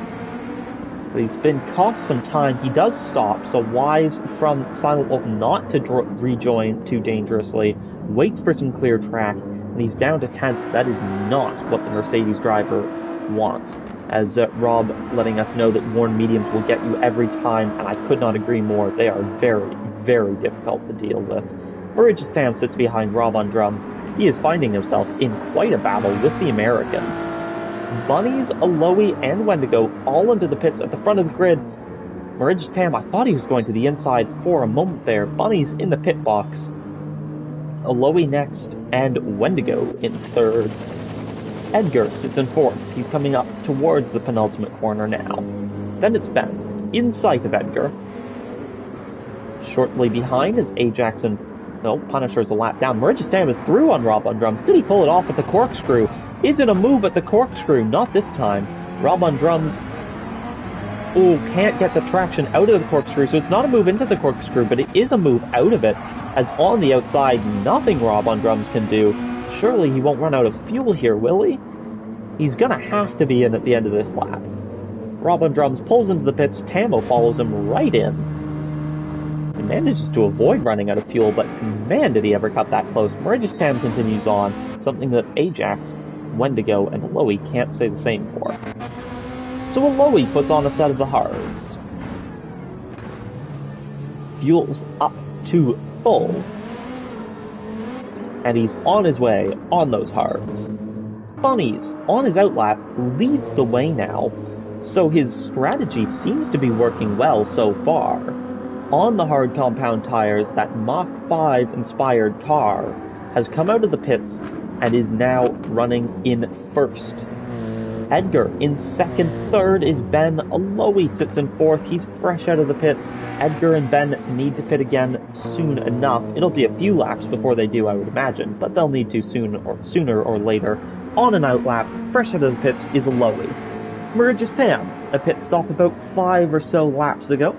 But he's been cost some time. He does stop, so wise from Silent Wolf not to rejoin too dangerously. Waits for some clear track, and he's down to 10th. That is not what the Mercedes driver wants. As Rob letting us know that worn mediums will get you every time, and I could not agree more. They are very, very difficult to deal with. Marigistan sits behind Rob on drums. He is finding himself in quite a battle with the American. Bunnies, Aloe, and Wendigo all into the pits at the front of the grid. Marigistan, I thought he was going to the inside for a moment there. Bunnies in the pit box. Aloe next, and Wendigo in third. Edgar sits in fourth. He's coming up towards the penultimate corner now. Then it's Ben, in sight of Edgar. Shortly behind is Ajax and... No, Punisher's a lap down. Marigistan is through on Rob on drums. Did he pull it off at the corkscrew? Is it a move at the corkscrew? Not this time. Rob on drums... can't get the traction out of the corkscrew, so it's not a move into the corkscrew, but it is a move out of it, as on the outside, nothing Rob on drums can do. Surely he won't run out of fuel here, will he? He's gonna have to be in at the end of this lap. Rob on drums pulls into the pits. Tamo follows him right in. He manages to avoid running out of fuel, but man, did he ever cut that close. Marigistan continues on, something that Ajax, Wendigo, and Aloe can't say the same for. So Aloe puts on a set of the hards. Fuel's up to full. And he's on his way on those hards. Bunnies, on his outlap, leads the way now, so his strategy seems to be working well so far. On the hard compound tires, that Mach 5 inspired car has come out of the pits and is now running in first. Edgar in second. Third is Ben. Aloe sits in fourth. He's fresh out of the pits. Edgar and Ben need to pit again soon enough. It'll be a few laps before they do, I would imagine, but they'll need to sooner or later. On an outlap, fresh out of the pits, is Aloe. Marigistan, a pit stop about 5 or so laps ago,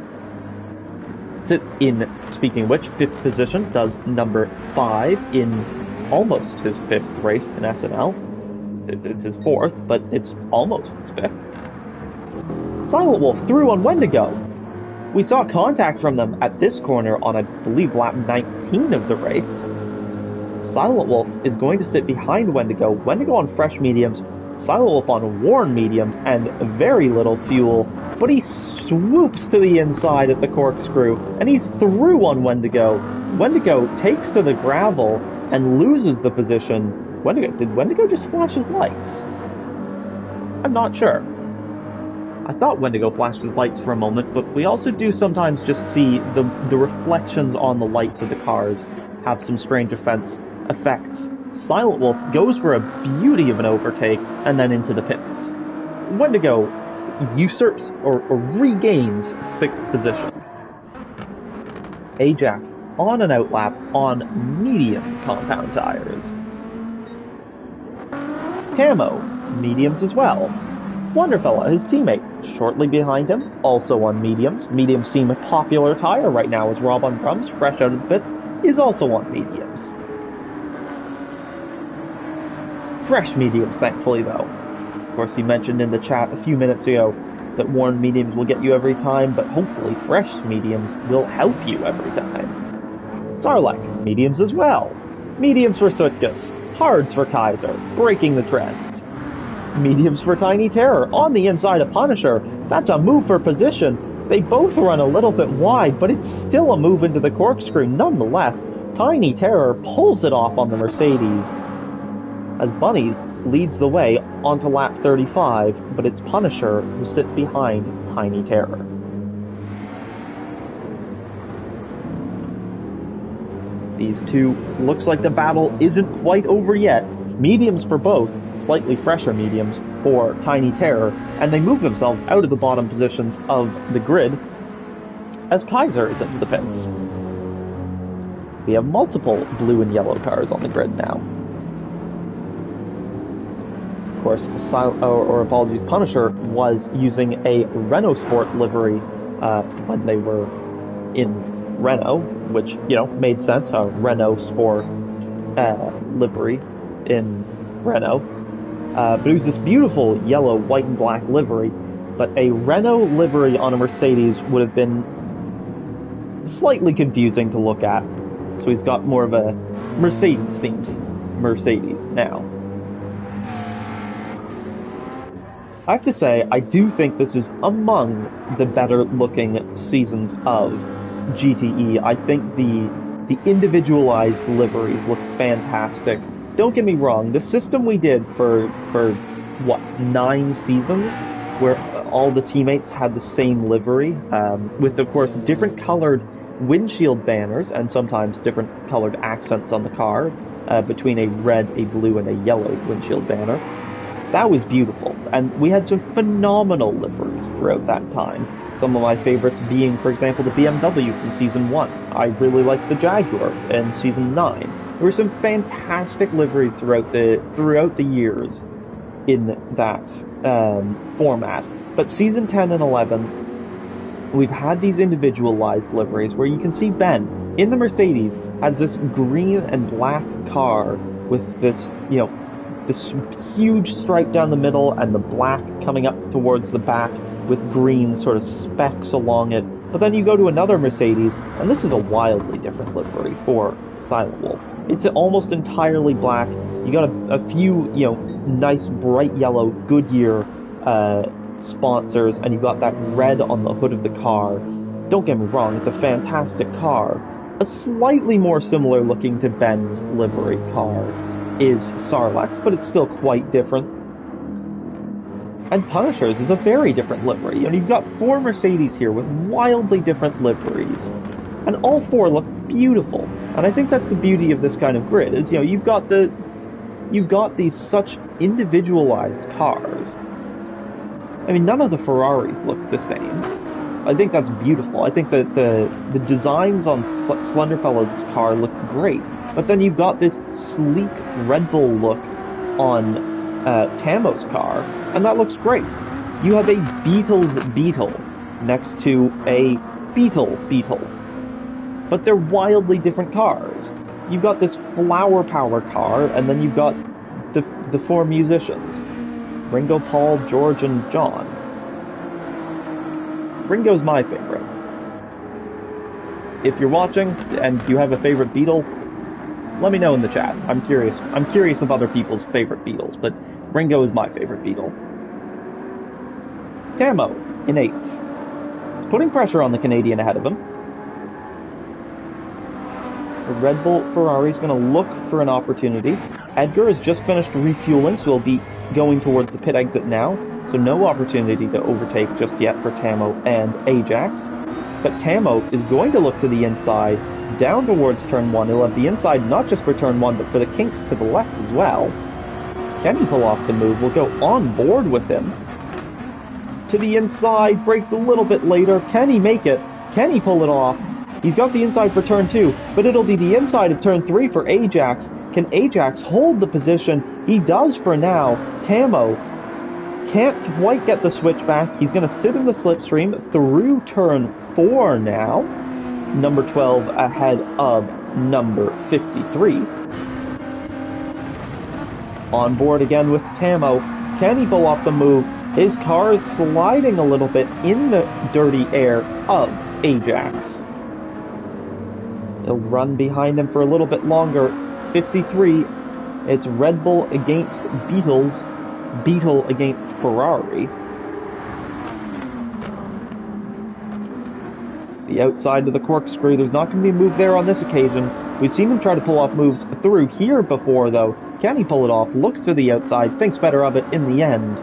sits in, speaking of which, 5th position, does number 5 in almost his 5th race in SNL. It's his 4th, but it's almost his 5th. Silent Wolf through on Wendigo. We saw contact from them at this corner on, I believe, lap 19 of the race. Silent Wolf is going to sit behind Wendigo. Wendigo on fresh mediums, Silent Wolf on worn mediums, and very little fuel. But he swoops to the inside at the corkscrew, and he threw on Wendigo. Wendigo takes to the gravel and loses the position. Did Wendigo just flash his lights? I'm not sure. I thought Wendigo flashed his lights for a moment, but we also do sometimes just see the reflections on the lights of the cars have some strange effects. Silent Wolf goes for a beauty of an overtake and then into the pits. Wendigo usurps or regains 6th position. Ajax on an outlap on medium compound tires. Camo, mediums as well. Slenderfella, his teammate, shortly behind him, also on mediums. Mediums seem a popular tire right now as Rob on drums, fresh out of the pits, is also on mediums. Fresh mediums, thankfully, though. Of course, he mentioned in the chat a few minutes ago that worn mediums will get you every time, but hopefully fresh mediums will help you every time. Sarlacc, mediums as well. Mediums for Sutkus, hards for Kaiser, breaking the trend. Mediums for Tiny Terror, on the inside of Punisher. That's a move for position. They both run a little bit wide, but it's still a move into the corkscrew nonetheless. Tiny Terror pulls it off on the Mercedes, as Bunnies leads the way onto lap 35, but it's Punisher who sits behind Tiny Terror. These two, looks like the battle isn't quite over yet. Mediums for both, slightly fresher mediums for Tiny Terror, and they move themselves out of the bottom positions of the grid as Kaiser is into the pits. We have multiple blue and yellow cars on the grid now. Of course, apologies, Punisher was using a Renault Sport livery when they were in Renault, which, you know, made sense, a Renault Sport livery in Renault. But it was this beautiful yellow, white, and black livery, but a Renault livery on a Mercedes would have been slightly confusing to look at. So he's got more of a Mercedes-themed Mercedes now. I have to say, I do think this is among the better-looking seasons of GTE. I think the individualized liveries look fantastic. Don't get me wrong, the system we did for what, 9 seasons, where all the teammates had the same livery, with, of course, different colored windshield banners, and sometimes different colored accents on the car, between a red, a blue, and a yellow windshield banner. That was beautiful, and we had some phenomenal liveries throughout that time. Some of my favorites being, for example, the BMW from Season 1. I really liked the Jaguar in Season 9. There were some fantastic liveries throughout the years in that format. But Season 10 and 11, we've had these individualized liveries where you can see Ben, in the Mercedes, has this green and black car with this, you know, this huge stripe down the middle and the black coming up towards the back with green sort of specks along it. But then you go to another Mercedes, and this is a wildly different livery for Silent Wolf. It's almost entirely black. You got a few, you know, nice bright yellow Goodyear sponsors, and you've got that red on the hood of the car. Don't get me wrong, it's a fantastic car. A slightly more similar looking to Ben's livery car is Sarlacc's, but it's still quite different. And Punisher's is a very different livery. And you've got 4 Mercedes here with wildly different liveries. And all 4 look beautiful. And I think that's the beauty of this kind of grid, is, you know, you've got these such individualized cars. I mean, none of the Ferraris look the same. I think that's beautiful. I think that the designs on Slenderfella's car look great. But then you've got this sleek Red Bull look on Tamo's car, and that looks great. You have a Beetle's Beetle next to a Beetle. But they're wildly different cars. You've got this flower power car, and then you've got the 4 musicians. Ringo, Paul, George, and John. Ringo's my favorite. If you're watching, and you have a favorite Beetle, let me know in the chat. I'm curious. I'm curious of other people's favorite Beatles, but Ringo is my favorite Beatle. Tamo, in 8th. He's putting pressure on the Canadian ahead of him. The Red Bull Ferrari's going to look for an opportunity. Edgar has just finished refueling, so he'll be going towards the pit exit now. so no opportunity to overtake just yet for Tamo and Ajax. But Tamo is going to look to the inside, down towards turn 1. He'll have the inside not just for turn 1, but for the kinks to the left as well. Can he pull off the move? We'll go on board with him. To the inside, brakes a little bit later. Can he make it? Can he pull it off? He's got the inside for turn 2, but it'll be the inside of turn 3 for Ajax. Can Ajax hold the position? He does for now. Tamo can't quite get the switch back. He's going to sit in the slipstream through turn 4 now. Number 12 ahead of number 53. On board again with Tamo. Can he pull off the move? His car is sliding a little bit in the dirty air of Ajax. He'll run behind him for a little bit longer. 53. It's Red Bull against Beetle against Ferrari. The outside of the corkscrew, there's not going to be a move there on this occasion. We've seen him try to pull off moves through here before, though. Can he pull it off? Looks to the outside, thinks better of it in the end.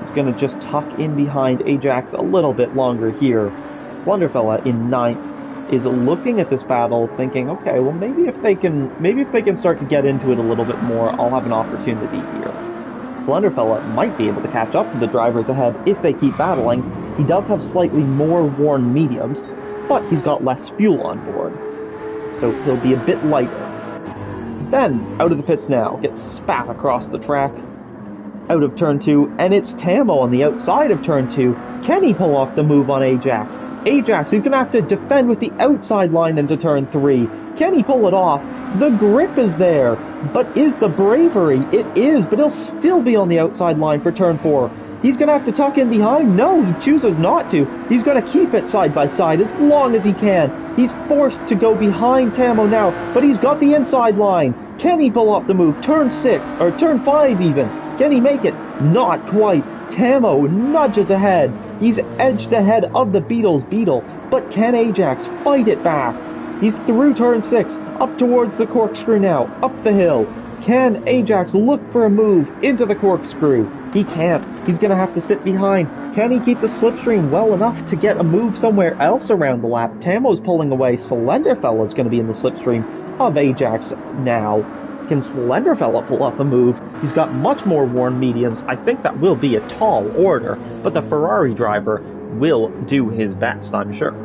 He's going to just tuck in behind Ajax a little bit longer here. Slenderfella in 9th is looking at this battle, thinking, okay, well maybe if they can start to get into it a little bit more, I'll have an opportunity here. Slenderfella might be able to catch up to the drivers ahead if they keep battling. He does have slightly more worn mediums, but he's got less fuel on board, so he'll be a bit lighter. Then, out of the pits now, gets spat across the track, out of turn 2, and it's Tamo on the outside of turn 2. Can he pull off the move on Ajax? Ajax, he's going to have to defend with the outside line into turn 3. Can he pull it off? The grip is there, but is the bravery? It is, but he'll still be on the outside line for turn 4. He's going to have to tuck in behind. No, he chooses not to. He's going to keep it side by side as long as he can. He's forced to go behind Tamo now, but he's got the inside line. Can he pull off the move? Turn 6, or turn 5 even. Can he make it? Not quite. Tamo nudges ahead. He's edged ahead of the Beetle, but can Ajax fight it back? He's through turn 6, up towards the corkscrew now, up the hill. Can Ajax look for a move into the corkscrew? He can't. He's going to have to sit behind. Can he keep the slipstream well enough to get a move somewhere else around the lap? Tamo's pulling away. Slenderfella is going to be in the slipstream of Ajax now. Can Slenderfella pull off a move? He's got much more worn mediums. I think that will be a tall order, but the Ferrari driver will do his best, I'm sure.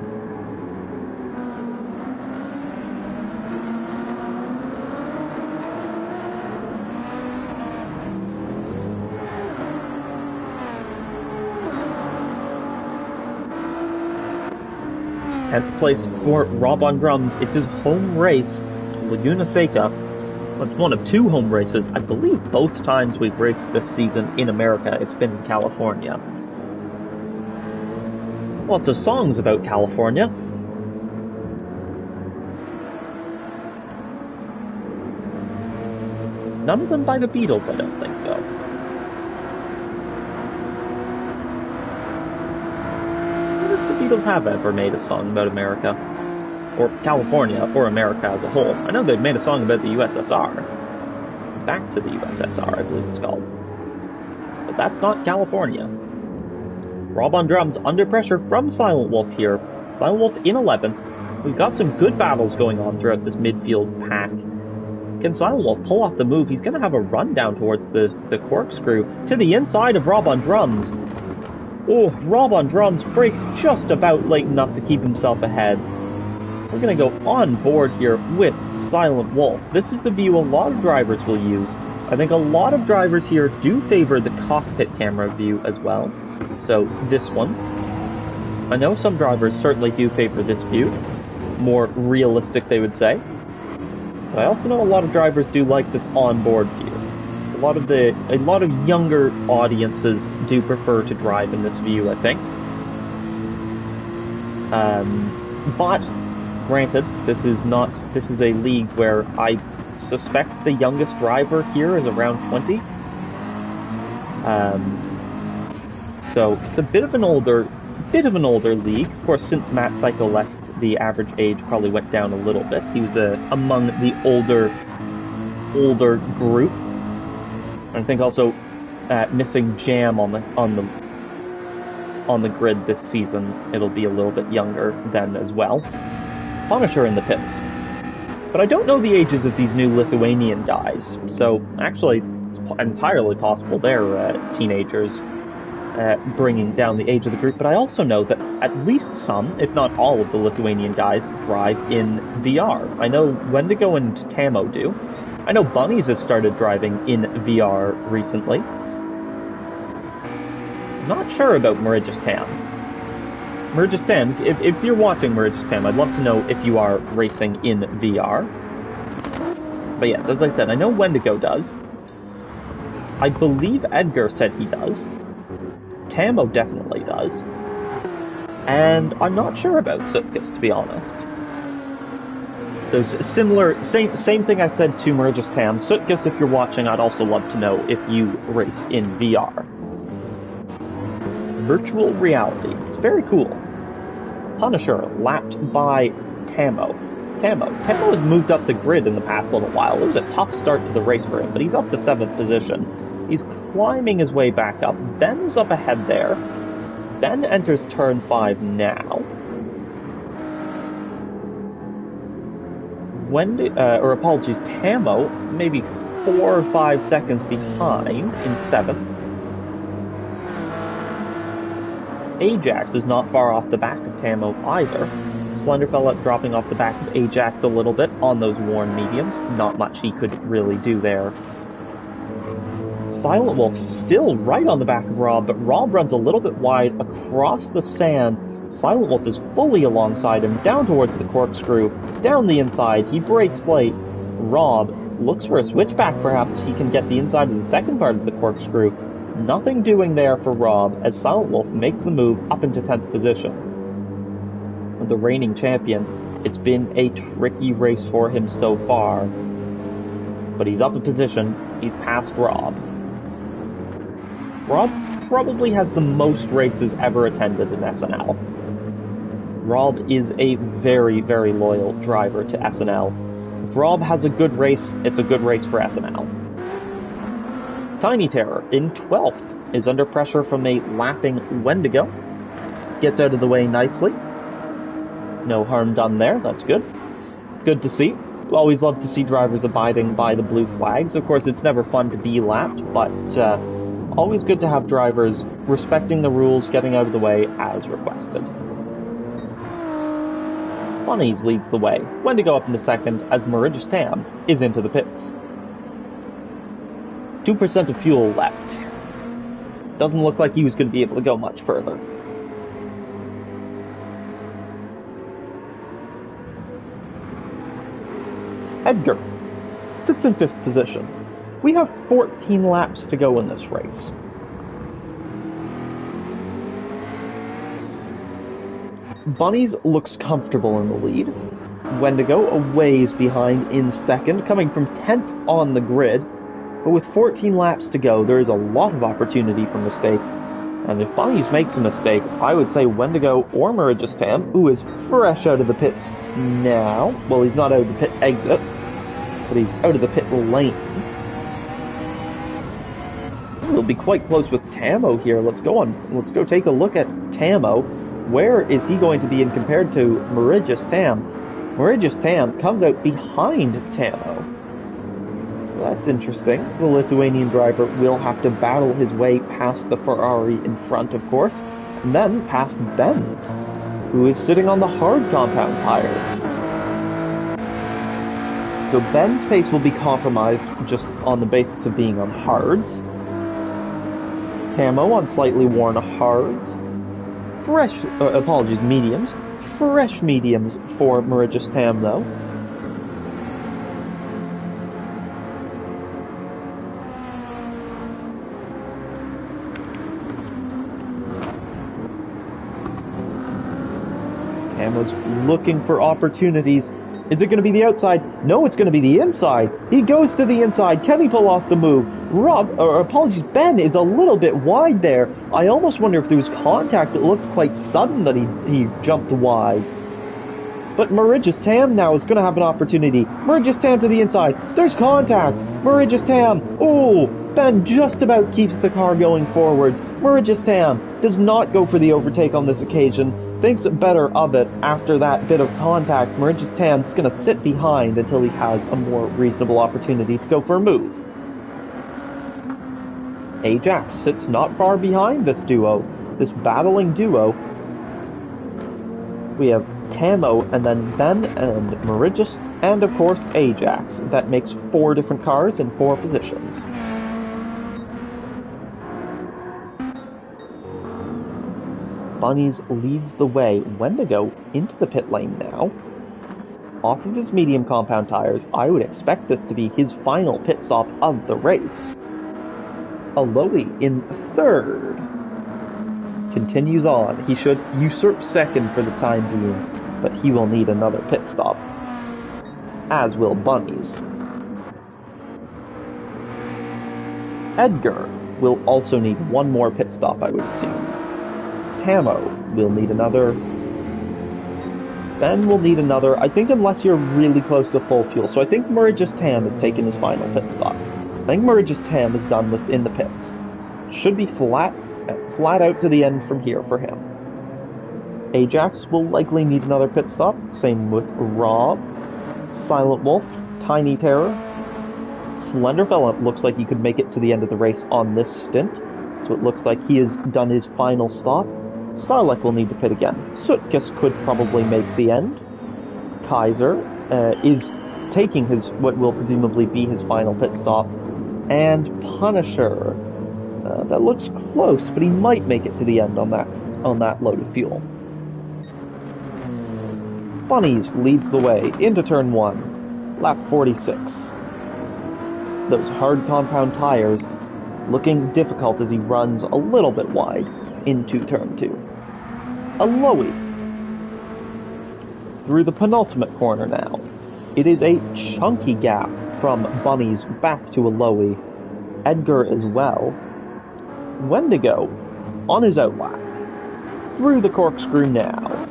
Tenth place for Rob on drums. It's his home race, Laguna Seca. It's one of 2 home races. I believe both times we've raced this season in America, it's been in California. Lots of songs about California. None of them by the Beatles, I don't think, though. I wonder if the Beatles have ever made a song about America. Or California, or America as a whole. I know they've made a song about the USSR. Back to the USSR, I believe it's called. But that's not California. Rob on drums, under pressure from Silent Wolf here. Silent Wolf in 11th. We've got some good battles going on throughout this midfield pack. Can Silent Wolf pull off the move? He's going to have a run down towards the corkscrew to the inside of Rob on drums. Oh, Rob on drums brakes just about late enough to keep himself ahead. We're going to go on board here with Silent Wolf. This is the view a lot of drivers will use. I think a lot of drivers here do favor the cockpit camera view as well. So this one. I know some drivers certainly do favor this view. More realistic, they would say. But I also know a lot of drivers do like this onboard view. A lot of younger audiences do prefer to drive in this view, I think. But granted, this is a league where I suspect the youngest driver here is around 20. So it's a bit of an older league. Of course, since Matt Psycho left, the average age probably went down a little bit. He was among the older group. I think also missing Jam on the grid this season. It'll be a little bit younger then as well. Punisher in the pits. But I don't know the ages of these new Lithuanian guys, so actually it's entirely possible they're teenagers, bringing down the age of the group. But I also know that at least some, if not all, of the Lithuanian guys drive in VR. I know Wendigo and Tamo do. I know Bunnies has started driving in VR recently. Not sure about Mauritius Tam. Mauritius Tam, if you're watching Mauritius Tam, I'd love to know if you are racing in VR. But yes, as I said, I know Wendigo does. I believe Edgar said he does. Tamo definitely does. And I'm not sure about Sutkus, to be honest. There's a similar, same thing I said to Mauritius Tam. Sutkus, if you're watching, I'd also love to know if you race in VR. Virtual reality. It's very cool. Punisher, lapped by Tamo. Tamo has moved up the grid in the past little while. It was a tough start to the race for him, but he's up to 7th position. He's climbing his way back up. Ben's up ahead there. Ben enters turn 5 now. Tamo, maybe 4 or 5 seconds behind in 7th. Ajax is not far off the back of Tamo either. Slenderfella dropping off the back of Ajax a little bit on those worn mediums. Not much he could really do there. Silent Wolf still right on the back of Rob, but Rob runs a little bit wide across the sand. Silent Wolf is fully alongside him, down towards the corkscrew, down the inside. He brakes late. Rob looks for a switchback. Perhaps he can get the inside of the second part of the corkscrew. Nothing doing there for Rob as Silent Wolf makes the move up into 10th position. The reigning champion. It's been a tricky race for him so far, but he's up a position. He's past Rob. Rob probably has the most races ever attended in SNL. Rob is a very, very loyal driver to SNL. If Rob has a good race, it's a good race for SNL. Tiny Terror, in 12th, is under pressure from a lapping Wendigo. Gets out of the way nicely. No harm done there, that's good. Good to see. We always love to see drivers abiding by the blue flags. Of course, it's never fun to be lapped, but always good to have drivers respecting the rules, getting out of the way as requested. Bunnies leads the way. Wendigo up into 2nd as Mauritius Tam is into the pits. 2% of fuel left. Doesn't look like he was going to be able to go much further. Edgar sits in 5th position. We have 14 laps to go in this race. Bunnies looks comfortable in the lead. Wendigo a ways behind in 2nd, coming from 10th on the grid. But with 14 laps to go, there is a lot of opportunity for mistake. And if Bunnies makes a mistake, I would say Wendigo or Mauritius Tam, who is fresh out of the pits now. Well, he's not out of the pit exit, but he's out of the pit lane. We'll be quite close with Tamo here. Let's go take a look at Tamo. Where is he going to be in compared to Mauritius Tam? Mauritius Tam comes out behind Tamo. That's interesting. The Lithuanian driver will have to battle his way past the Ferrari in front, of course, and then past Ben, who is sitting on the hard compound tires. So Ben's pace will be compromised just on the basis of being on hards. Tamo on slightly worn hards. Mediums. Fresh mediums for Mauritius Tam, though. Tamo's looking for opportunities. Is it going to be the outside? No, it's going to be the inside. He goes to the inside. Can he pull off the move? Ben is a little bit wide there. I almost wonder if there was contact. It looked quite sudden that he jumped wide. But Mauritius Tam now is going to have an opportunity. Mauritius Tam to the inside. There's contact. Mauritius Tam. Oh, Ben just about keeps the car going forwards. Merigistam does not go for the overtake on this occasion, thinks better of it after that bit of contact. Merigistam is going to sit behind until he has a more reasonable opportunity to go for a move. Ajax sits not far behind this duo, this battling duo. We have Tamo, and then Ben and Merigis, and of course Ajax. That makes 4 different cars in 4 positions. Bunnies leads the way. Wendigo into the pit lane now. Off of his medium compound tires, I would expect this to be his final pit stop of the race. Aloe in 3rd. Continues on. He should usurp 2nd for the time being, but he will need another pit stop. As will Bunnies. Edgar will also need one more pit stop, I would assume. Tamo will need another. Ben will need another, I think, unless you're really close to full fuel. So I think Merigistam has taken his final pit stop. I think Merigistam is done within the pits. Should be flat out to the end from here for him. Ajax will likely need another pit stop. Same with Rob, Silent Wolf, Tiny Terror. Slenderfella looks like he could make it to the end of the race on this stint. So it looks like he has done his final stop. Starlight will need to pit again. Sutkus could probably make the end. Kaiser is taking what will presumably be his final pit stop. And Punisher. That looks close, but he might make it to the end on that load of fuel. Bunnies leads the way into turn 1, lap 46. Those hard compound tires looking difficult as he runs a little bit wide into turn 2. Aloe through the penultimate corner now. It is a chunky gap from Bunnies back to Aloe. Edgar as well. Wendigo on his outlap. Through the corkscrew now.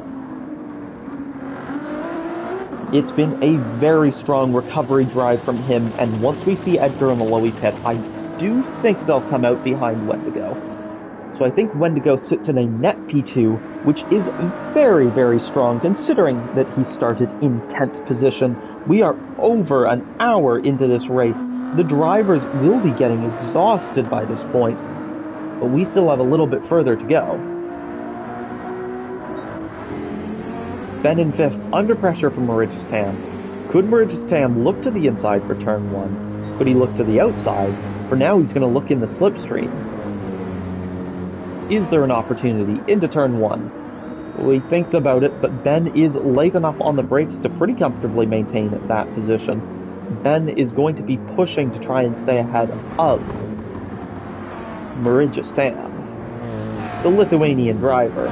It's been a very strong recovery drive from him, and once we see Edgar in the Aloe pit, I do think they'll come out behind Wendigo. So I think Wendigo sits in a net P2, which is very, very strong considering that he started in 10th position. We are over an hour into this race. The drivers will be getting exhausted by this point, but we still have a little bit further to go. Ben in 5th, under pressure from Merigistam. Could Merigistam look to the inside for turn 1? Could he look to the outside? For now, he's going to look in the slipstream. Is there an opportunity into turn 1? Well, he thinks about it, but Ben is late enough on the brakes to pretty comfortably maintain that position. Ben is going to be pushing to try and stay ahead of Merigistam, the Lithuanian driver.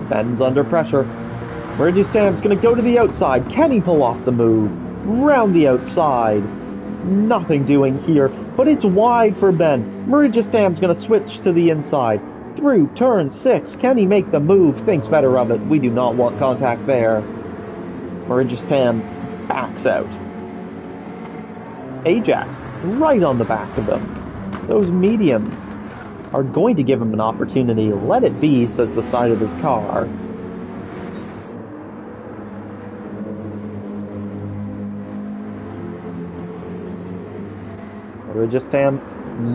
Ben's under pressure. Merigistam's going to go to the outside. Can he pull off the move? Round the outside. Nothing doing here, but it's wide for Ben. Merigistam's going to switch to the inside. Through turn 6. Can he make the move? Thinks better of it. We do not want contact there. Merigistam backs out. Ajax right on the back of him. Those mediums are going to give him an opportunity. Let it be, says the side of his car. Merigistam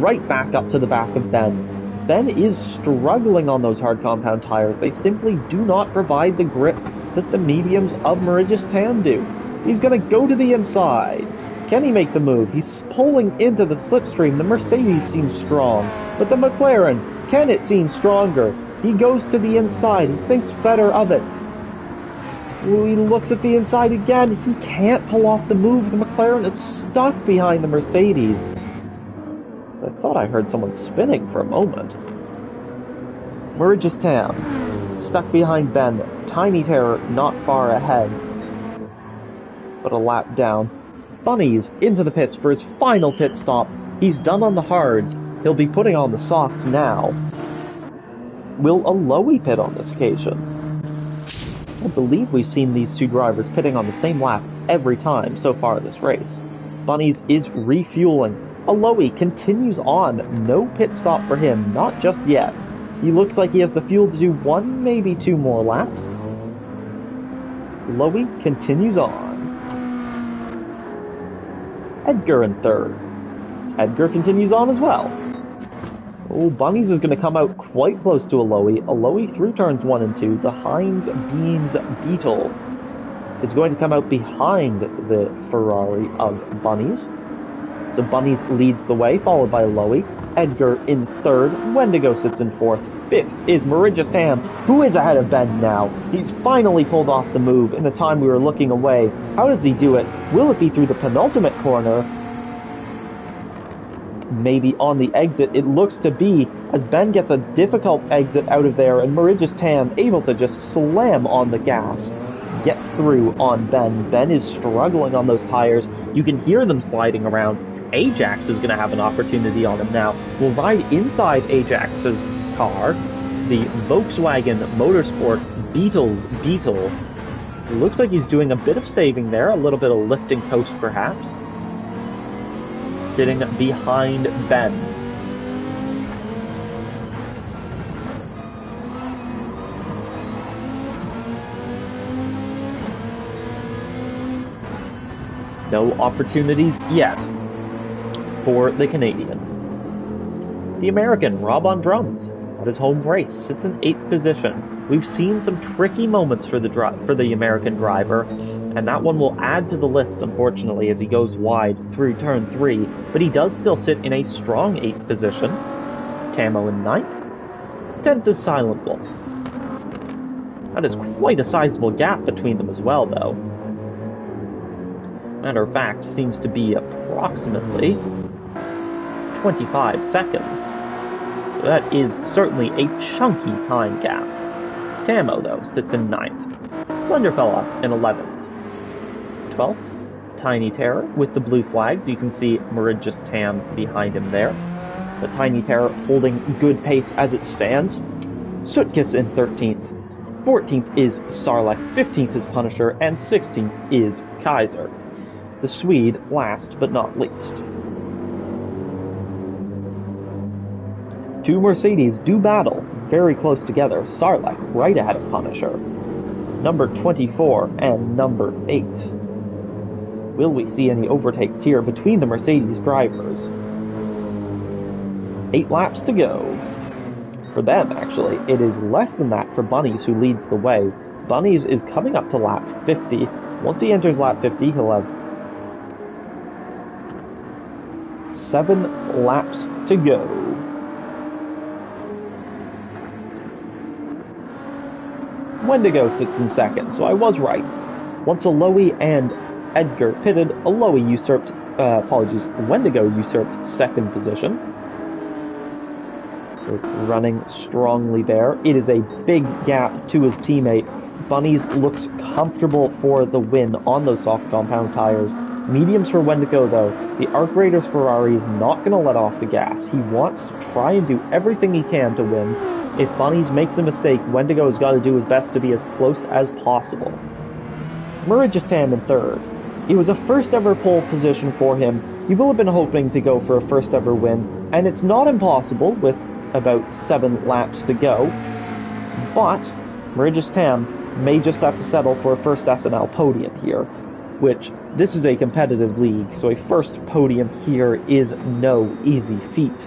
right back up to the back of Ben. Ben is struggling on those hard compound tires. They simply do not provide the grip that the mediums of Merigistam do. He's going to go to the inside. Can he make the move? He's pulling into the slipstream. The Mercedes seems strong, but the McLaren, can it seem stronger? He goes to the inside. He thinks better of it. He looks at the inside again. He can't pull off the move. The McLaren is stuck behind the Mercedes. I thought I heard someone spinning for a moment. Merigistam stuck behind Ben. Tiny Terror not far ahead, but a lap down. Bunnies into the pits for his final pit stop. He's done on the hards. He'll be putting on the softs now. Will Aloe pit on this occasion? I believe we've seen these two drivers pitting on the same lap every time so far this race. Bunnies is refueling. Aloe continues on. No pit stop for him, not just yet. He looks like he has the fuel to do one, maybe two more laps. Aloe continues on. Edgar in third. Edgar continues on as well. Oh, Bunnies is going to come out quite close to Aloe. Aloe through turns 1 and 2. The Heinz Beans Beetle is going to come out behind the Ferrari of Bunnies. So Bunnies leads the way, followed by Aloe. Edgar in third. Wendigo sits in fourth. Fifth is Marigius Tam, who is ahead of Ben now. He's finally pulled off the move in the time we were looking away. How does he do it? Will it be through the penultimate corner? Maybe on the exit. It looks to be, as Ben gets a difficult exit out of there, and Marigius Tam able to just slam on the gas. Gets through on Ben. Ben is struggling on those tires. You can hear them sliding around. Ajax is going to have an opportunity on him now. We'll ride inside Ajax's car, the Volkswagen Motorsport Beetle. It looks like he's doing a bit of saving there, a little bit of lifting coast perhaps. Sitting behind Ben. No opportunities yet for the Canadian. The American, Rob on drums, at his home race, sits in 8th position. We've seen some tricky moments for the American driver, and that one will add to the list, unfortunately, as he goes wide through turn 3, but he does still sit in a strong 8th position. Tamo in 9th. 10th is Silent Wolf. That is quite a sizable gap between them as well, though. Matter of fact, seems to be approximately 25 seconds. So that is certainly a chunky time gap. Tamo, though, sits in 9th. Slenderfella in 11th. 12th, Tiny Terror with the blue flags. You can see Marigius Tam behind him there. The Tiny Terror holding good pace as it stands. Sutkis in 13th. 14th is Sarlacc, 15th is Punisher, and 16th is Kaiser. The Swede last but not least. Two Mercedes do battle very close together. Sarlacc right ahead of Punisher. Number 24 and number 8. Will we see any overtakes here between the Mercedes drivers? 8 laps to go. For them, actually, it is less than that for Bunnies, who leads the way. Bunnies is coming up to lap 50. Once he enters lap 50, he'll have 7 laps to go. Wendigo sits in second, so I was right. Once Aloe and Edgar pitted, Wendigo usurped second position. Running strongly there. It is a big gap to his teammate. Bunnies looks comfortable for the win on those soft compound tires. Mediums for Wendigo, though. The Arc Raiders Ferrari is not going to let off the gas. He wants to try and do everything he can to win. If Bunnies makes a mistake, Wendigo has got to do his best to be as close as possible. Marigius Tam in third. It was a first ever pole position for him. He will have been hoping to go for a first ever win, and it's not impossible with about 7 laps to go. But Marigius Tam may just have to settle for a first SNL podium here, which this is a competitive league, so a first podium here is no easy feat.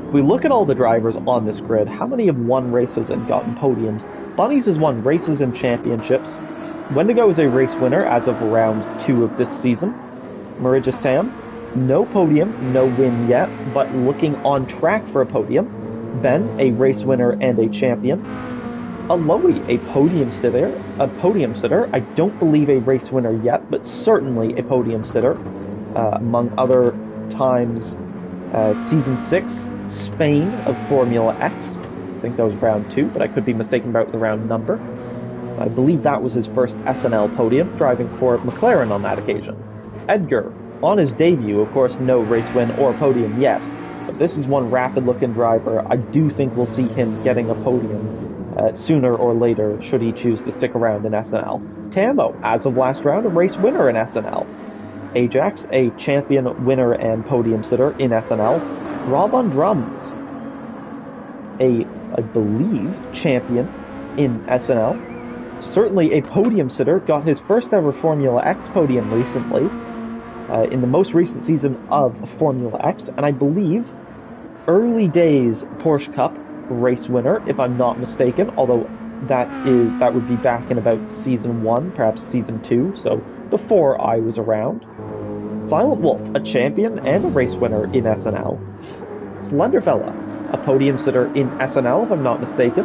If we look at all the drivers on this grid, how many have won races and gotten podiums? Bunnies has won races and championships. Wendigo is a race winner as of round 2 of this season. Marigius Tam, no podium, no win yet, but looking on track for a podium. Ben, a race winner and a champion. Aloe, a podium sitter. I don't believe a race winner yet, but certainly a podium sitter. Among other times, Season 6, Spain of Formula X. I think that was round 2, but I could be mistaken about the round number. I believe that was his first SNL podium, driving for McLaren on that occasion. Edgar, on his debut, of course, no race win or podium yet, but this is one rapid-looking driver. I do think we'll see him getting a podium sooner or later should he choose to stick around in SNL. Tamo, as of last round, a race winner in SNL. Ajax, a champion winner and podium sitter in SNL. Rob on drums, I believe, champion in SNL. Certainly a podium sitter, got his first ever Formula X podium recently, in the most recent season of Formula X, and I believe early days Porsche Cup race winner, if I'm not mistaken, although that would be back in about season 1, perhaps season 2, so before I was around. Silent Wolf, a champion and a race winner in SNL. Slenderfella, a podium sitter in SNL, if I'm not mistaken.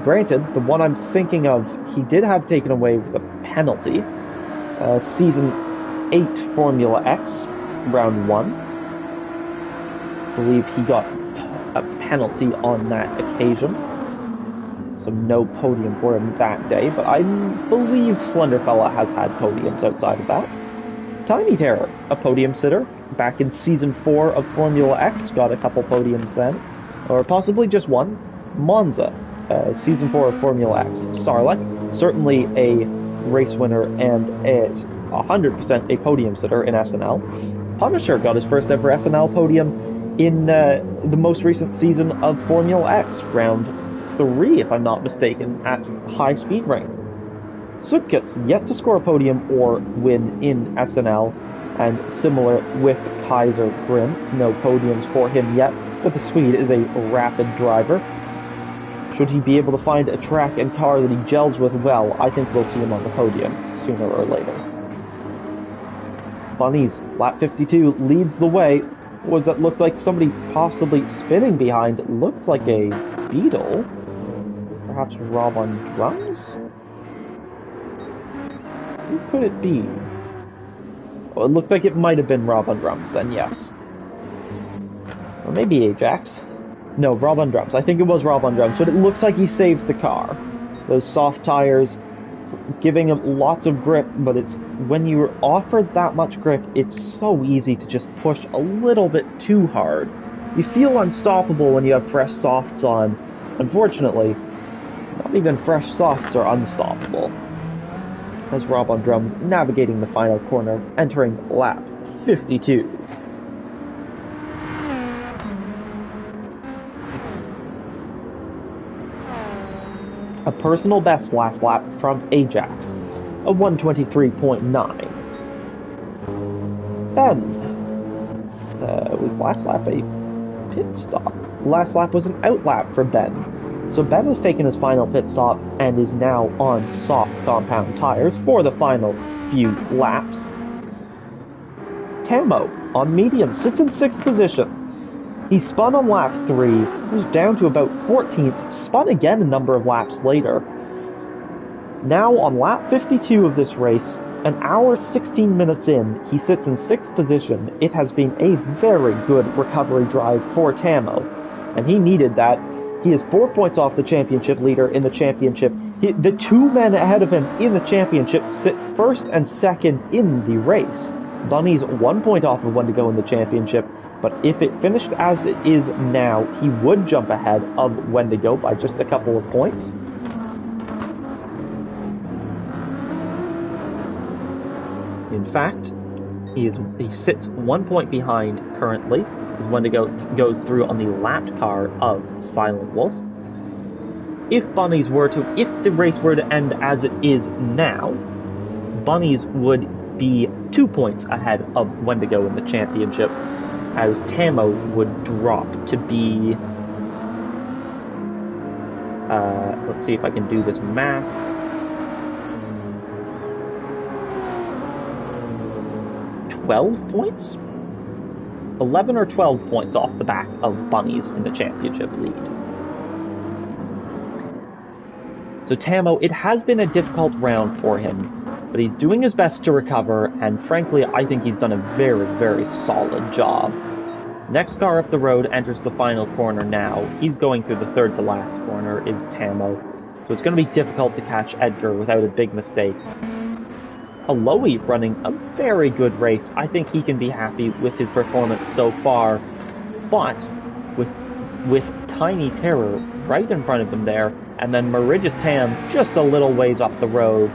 Granted, the one I'm thinking of, he did have taken away with a penalty. Season 8 Formula X, round 1. I believe he got a penalty on that occasion. So no podium for him that day, but I believe Slenderfella has had podiums outside of that. Tiny Terror, a podium sitter, back in Season 4 of Formula X, got a couple podiums then, or possibly just one. Monza, Season 4 of Formula X. Sarlacc, certainly a race winner and 100% a podium sitter in SNL. Punisher got his first ever SNL podium in the most recent season of Formula X, round 3, if I'm not mistaken, at High Speed Ring. Sutkus, yet to score a podium or win in SNL, and similar with Kaiser Grim, no podiums for him yet, but the Swede is a rapid driver. Should he be able to find a track and car that he gels with well, I think we'll see him on the podium sooner or later. Bunnies, lap 52, leads the way. What was that looked like somebody possibly spinning behind? It looked like a Beetle. Perhaps Rob on drums? Who could it be? Oh, it looked like it might have been Rob on drums then, yes. Or maybe Ajax. No, Rob on drums. I think it was Rob on drums, but it looks like he saved the car. Those soft tires giving him lots of grip, but it's when you're offered that much grip, it's so easy to just push a little bit too hard. You feel unstoppable when you have fresh softs on. Unfortunately, not even fresh softs are unstoppable. As Rob on drums navigating the final corner, entering lap 52. A personal best last lap from Ajax, a 1:23.9. Ben, was last lap a pit stop? Last lap was an out lap for Ben. So Ben has taken his final pit stop and is now on soft compound tires for the final few laps. Tamo, on medium, sits in 6th position. He spun on lap 3, was down to about 14th, spun again a number of laps later. Now on lap 52 of this race, an hour 16 minutes in, he sits in 6th position. It has been a very good recovery drive for Tamo, and he needed that. He is 4 points off the championship leader in the championship. The 2 men ahead of him in the championship sit 1st and 2nd in the race. Bunny's 1 point off of Wendigo in the championship, but if it finished as it is now, he would jump ahead of Wendigo by just a couple of points. In fact, he sits 1 point behind currently, as Wendigo goes through on the lapped car of Silent Wolf. If the race were to end as it is now, Bunnies would be 2 points ahead of Wendigo in the championship, as Tamo would drop to be, let's see if I can do this math, 12 points? 11 or 12 points off the back of Bunnies in the championship lead. So Tamo, it has been a difficult round for him, but he's doing his best to recover, and frankly, I think he's done a very, very solid job. Next car up the road enters the final corner now. He's going through the third to last corner, is Tamo. So it's going to be difficult to catch Edgar without a big mistake. Aloe running a very good race. I think he can be happy with his performance so far, but with with Tiny Terror right in front of him there, and then Meridius Tam just a little ways up the road.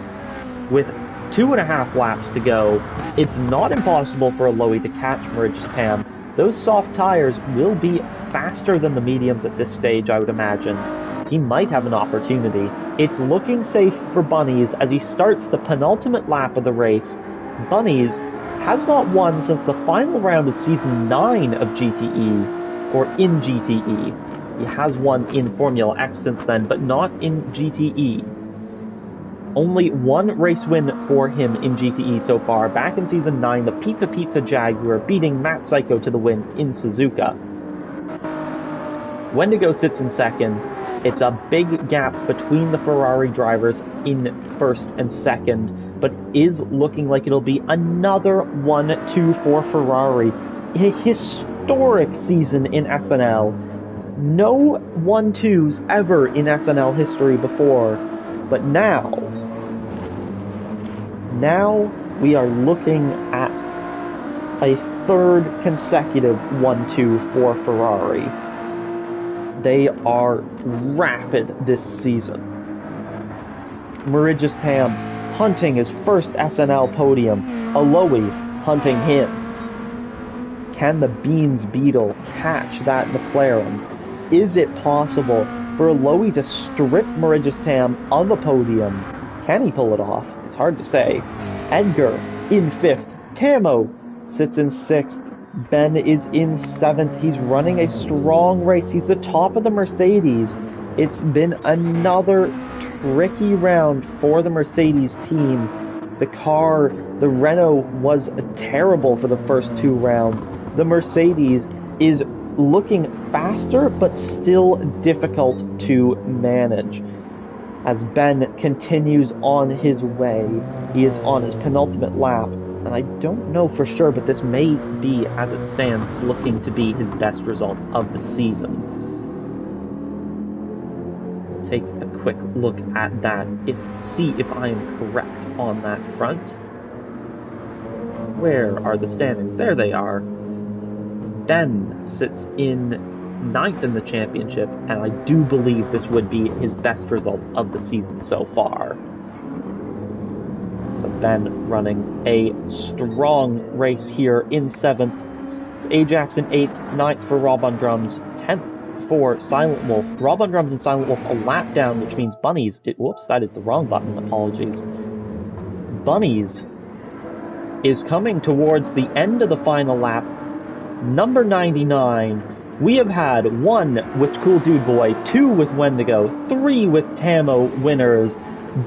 With 2.5 laps to go, it's not impossible for Alohi to catch Meridius Tam. Those soft tires will be faster than the mediums at this stage, I would imagine. He might have an opportunity. It's looking safe for Bunnies as he starts the penultimate lap of the race. Bunnies has not won since the final round of Season 9 of GTE, or in GTE. He has won in Formula X since then, but not in GTE. Only one race win for him in GTE so far. Back in Season 9, the Pizza Jaguar beating Matt Psycho to the win in Suzuka. Wendigo sits in second. It's a big gap between the Ferrari drivers in first and second, but is looking like it'll be another 1-2 for Ferrari. A historic season in SNL. No 1-2s ever in SNL history before, but now we are looking at a third consecutive 1-2 for Ferrari. They are rapid this season. Meridius Tam hunting his first SNL podium. Alohi hunting him. Can the Beans Beetle catch that McLaren? Is it possible for Alohi to strip Meridius Tam of the podium? Can he pull it off? It's hard to say. Edgar in 5th. Tamo sits in 6th. Ben is in 7th. He's running a strong race. He's the top of the Mercedes. It's been another tricky round for the Mercedes team. The Renault was terrible for the first 2 rounds. The Mercedes is looking faster, but still difficult to manage. As Ben continues on his way, he is on his penultimate lap, and I don't know for sure, but this may be, as it stands, looking to be his best result of the season. We'll take a quick look at that, see if I am correct on that front. Where are the standings? There they are. Ben sits in 9th in the championship, and I do believe this would be his best result of the season so far. So Ben running a strong race here in 7th. It's Ajax in 8th, 9th for Rob on Drums, 10th for Silent Wolf. Rob on Drums and Silent Wolf a lap down, which means Bunnies... whoops, that is the wrong button, apologies. Bunnies is coming towards the end of the final lap. Number 99. We have had 1 with Cool Dude Boy, 2 with Wendigo, 3 with Tamo winners.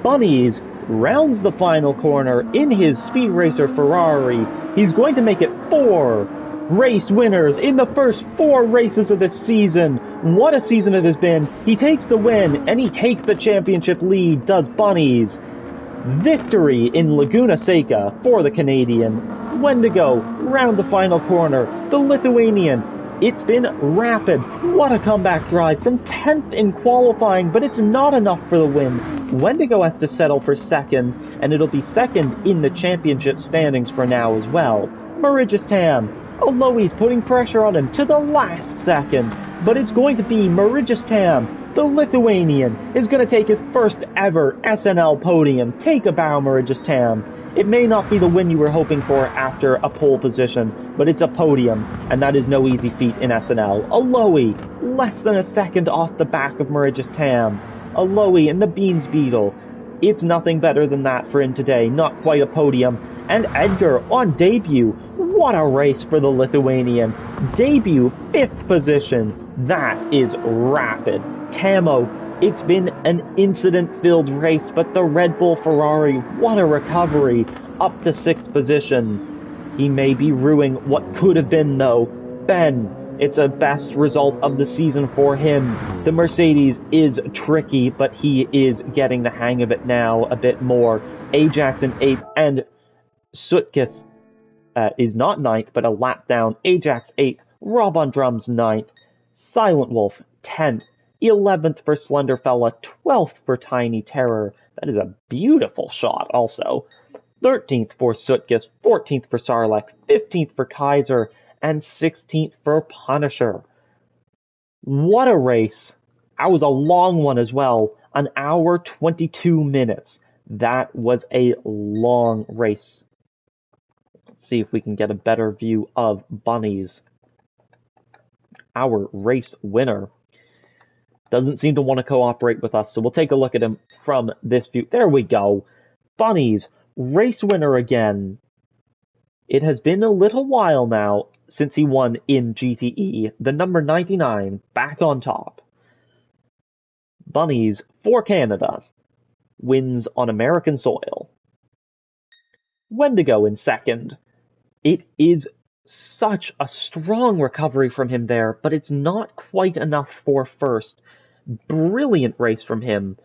Bunnies rounds the final corner in his Speed Racer Ferrari. He's going to make it 4 race winners in the first 4 races of this season. What a season it has been. He takes the win, and he takes the championship lead, does Bunnies. Victory in Laguna Seca for the Canadian. Wendigo round the final corner. The Lithuanian. It's been rapid. What a comeback drive from 10th in qualifying, but it's not enough for the win. Wendigo has to settle for 2nd, and it'll be 2nd in the championship standings for now as well. Meridius Tam. Alohi's putting pressure on him to the last second, but it's going to be Meridius Tam. The Lithuanian is going to take his first ever SNL podium. Take a bow, Meridius Tam. It may not be the win you were hoping for after a pole position, but it's a podium, and that is no easy feat in SNL. Alohi, less than a second off the back of Meridius Tam. Alohi and the Beans Beetle. It's nothing better than that for him today, not quite a podium. And Edgar on debut. What a race for the Lithuanian. Debut, 5th position. That is rapid. Tamo, it's been an incident-filled race, but the Red Bull Ferrari, what a recovery, up to 6th position. He may be ruining what could have been, though. Ben, it's a best result of the season for him. The Mercedes is tricky, but he is getting the hang of it now a bit more. Ajax in 8th, and Sutkis is not 9th, but a lap down. Ajax 8th, Rob on Drums 9th, Silent Wolf 10th. 11th for Slenderfella, 12th for Tiny Terror. That is a beautiful shot also. 13th for Sutkis, 14th for Sarlacc, 15th for Kaiser, and 16th for Punisher. What a race. That was a long one as well. An hour, 22 minutes. That was a long race. Let's see if we can get a better view of Bunnies. Our race winner doesn't seem to want to cooperate with us, so we'll take a look at him from this view. There we go. Bunnies, race winner again. It has been a little while now since he won in GTE, the number 99 back on top. Bunnies for Canada wins on American soil. Wendigo in second. It is such a strong recovery from him there, but it's not quite enough for first. Brilliant race from him,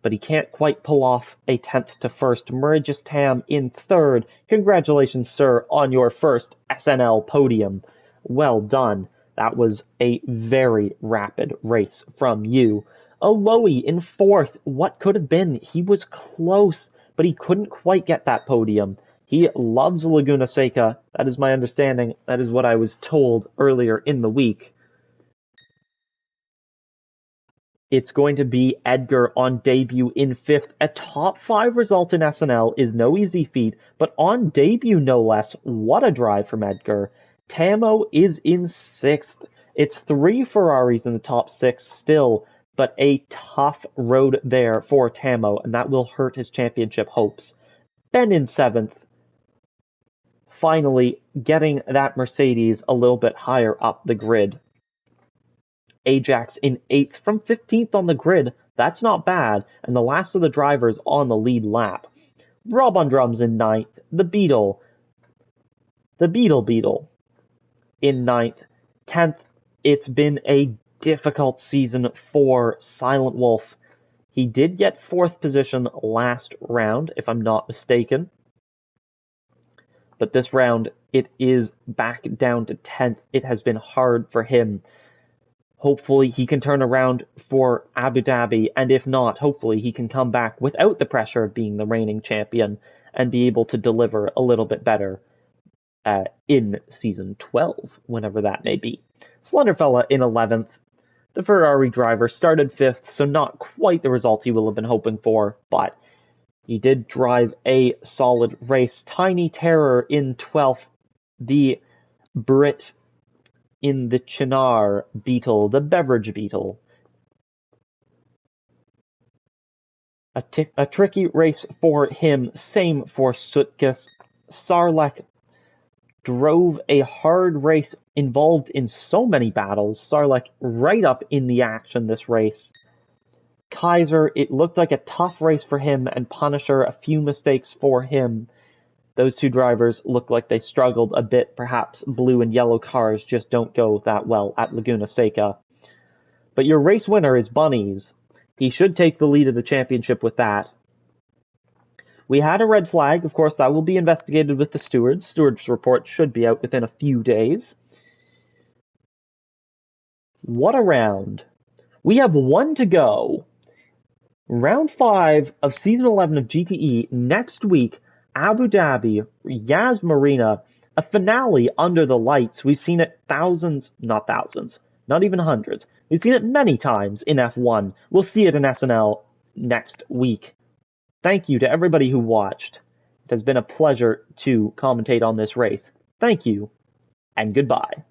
but he can't quite pull off a 10th to first. Murigis Tam in third. Congratulations, sir, on your first SNL podium. Well done. That was a very rapid race from you. Aloe in fourth. What could have been? He was close, but he couldn't quite get that podium. He loves Laguna Seca. That is my understanding. That is what I was told earlier in the week. It's going to be Edgar on debut in fifth. A top 5 result in SNL is no easy feat, but on debut no less. What a drive from Edgar. Tamo is in sixth. It's 3 Ferraris in the top 6 still, but a tough road there for Tamo, and that will hurt his championship hopes. Ben in 7th. Finally, getting that Mercedes a little bit higher up the grid. Ajax in 8th from 15th on the grid. That's not bad, and the last of the drivers on the lead lap. Rob on drums in 9th. The Beetle in 9th. 10th, it's been a difficult season for Silent Wolf. He did get 4th position last round, if I'm not mistaken. But this round, it is back down to 10th. It has been hard for him. Hopefully he can turn around for Abu Dhabi, and if not, hopefully he can come back without the pressure of being the reigning champion and be able to deliver a little bit better in Season 12, whenever that may be. Slenderfella in 11th. The Ferrari driver started 5th, so not quite the result he will have been hoping for, but he did drive a solid race. Tiny Terror in 12th. The Brit in the Chinar Beetle, the Beverage Beetle. A tricky race for him, same for Sutkus. Sarlek drove a hard race, involved in so many battles. Sarlek right up in the action this race. Kaiser, it looked like a tough race for him, and Punisher, a few mistakes for him. Those two drivers look like they struggled a bit. Perhaps blue and yellow cars just don't go that well at Laguna Seca. But your race winner is Bunnies. He should take the lead of the championship with that. We had a red flag. Of course, that will be investigated with the stewards. Stewards' report should be out within a few days. What a round. We have 1 to go. Round 5 of Season 11 of GTE next week. Abu Dhabi, Yas Marina, a finale under the lights. We've seen it not even hundreds. We've seen it many times in F1. We'll see it in SNL next week. Thank you to everybody who watched. It has been a pleasure to commentate on this race. Thank you, and goodbye.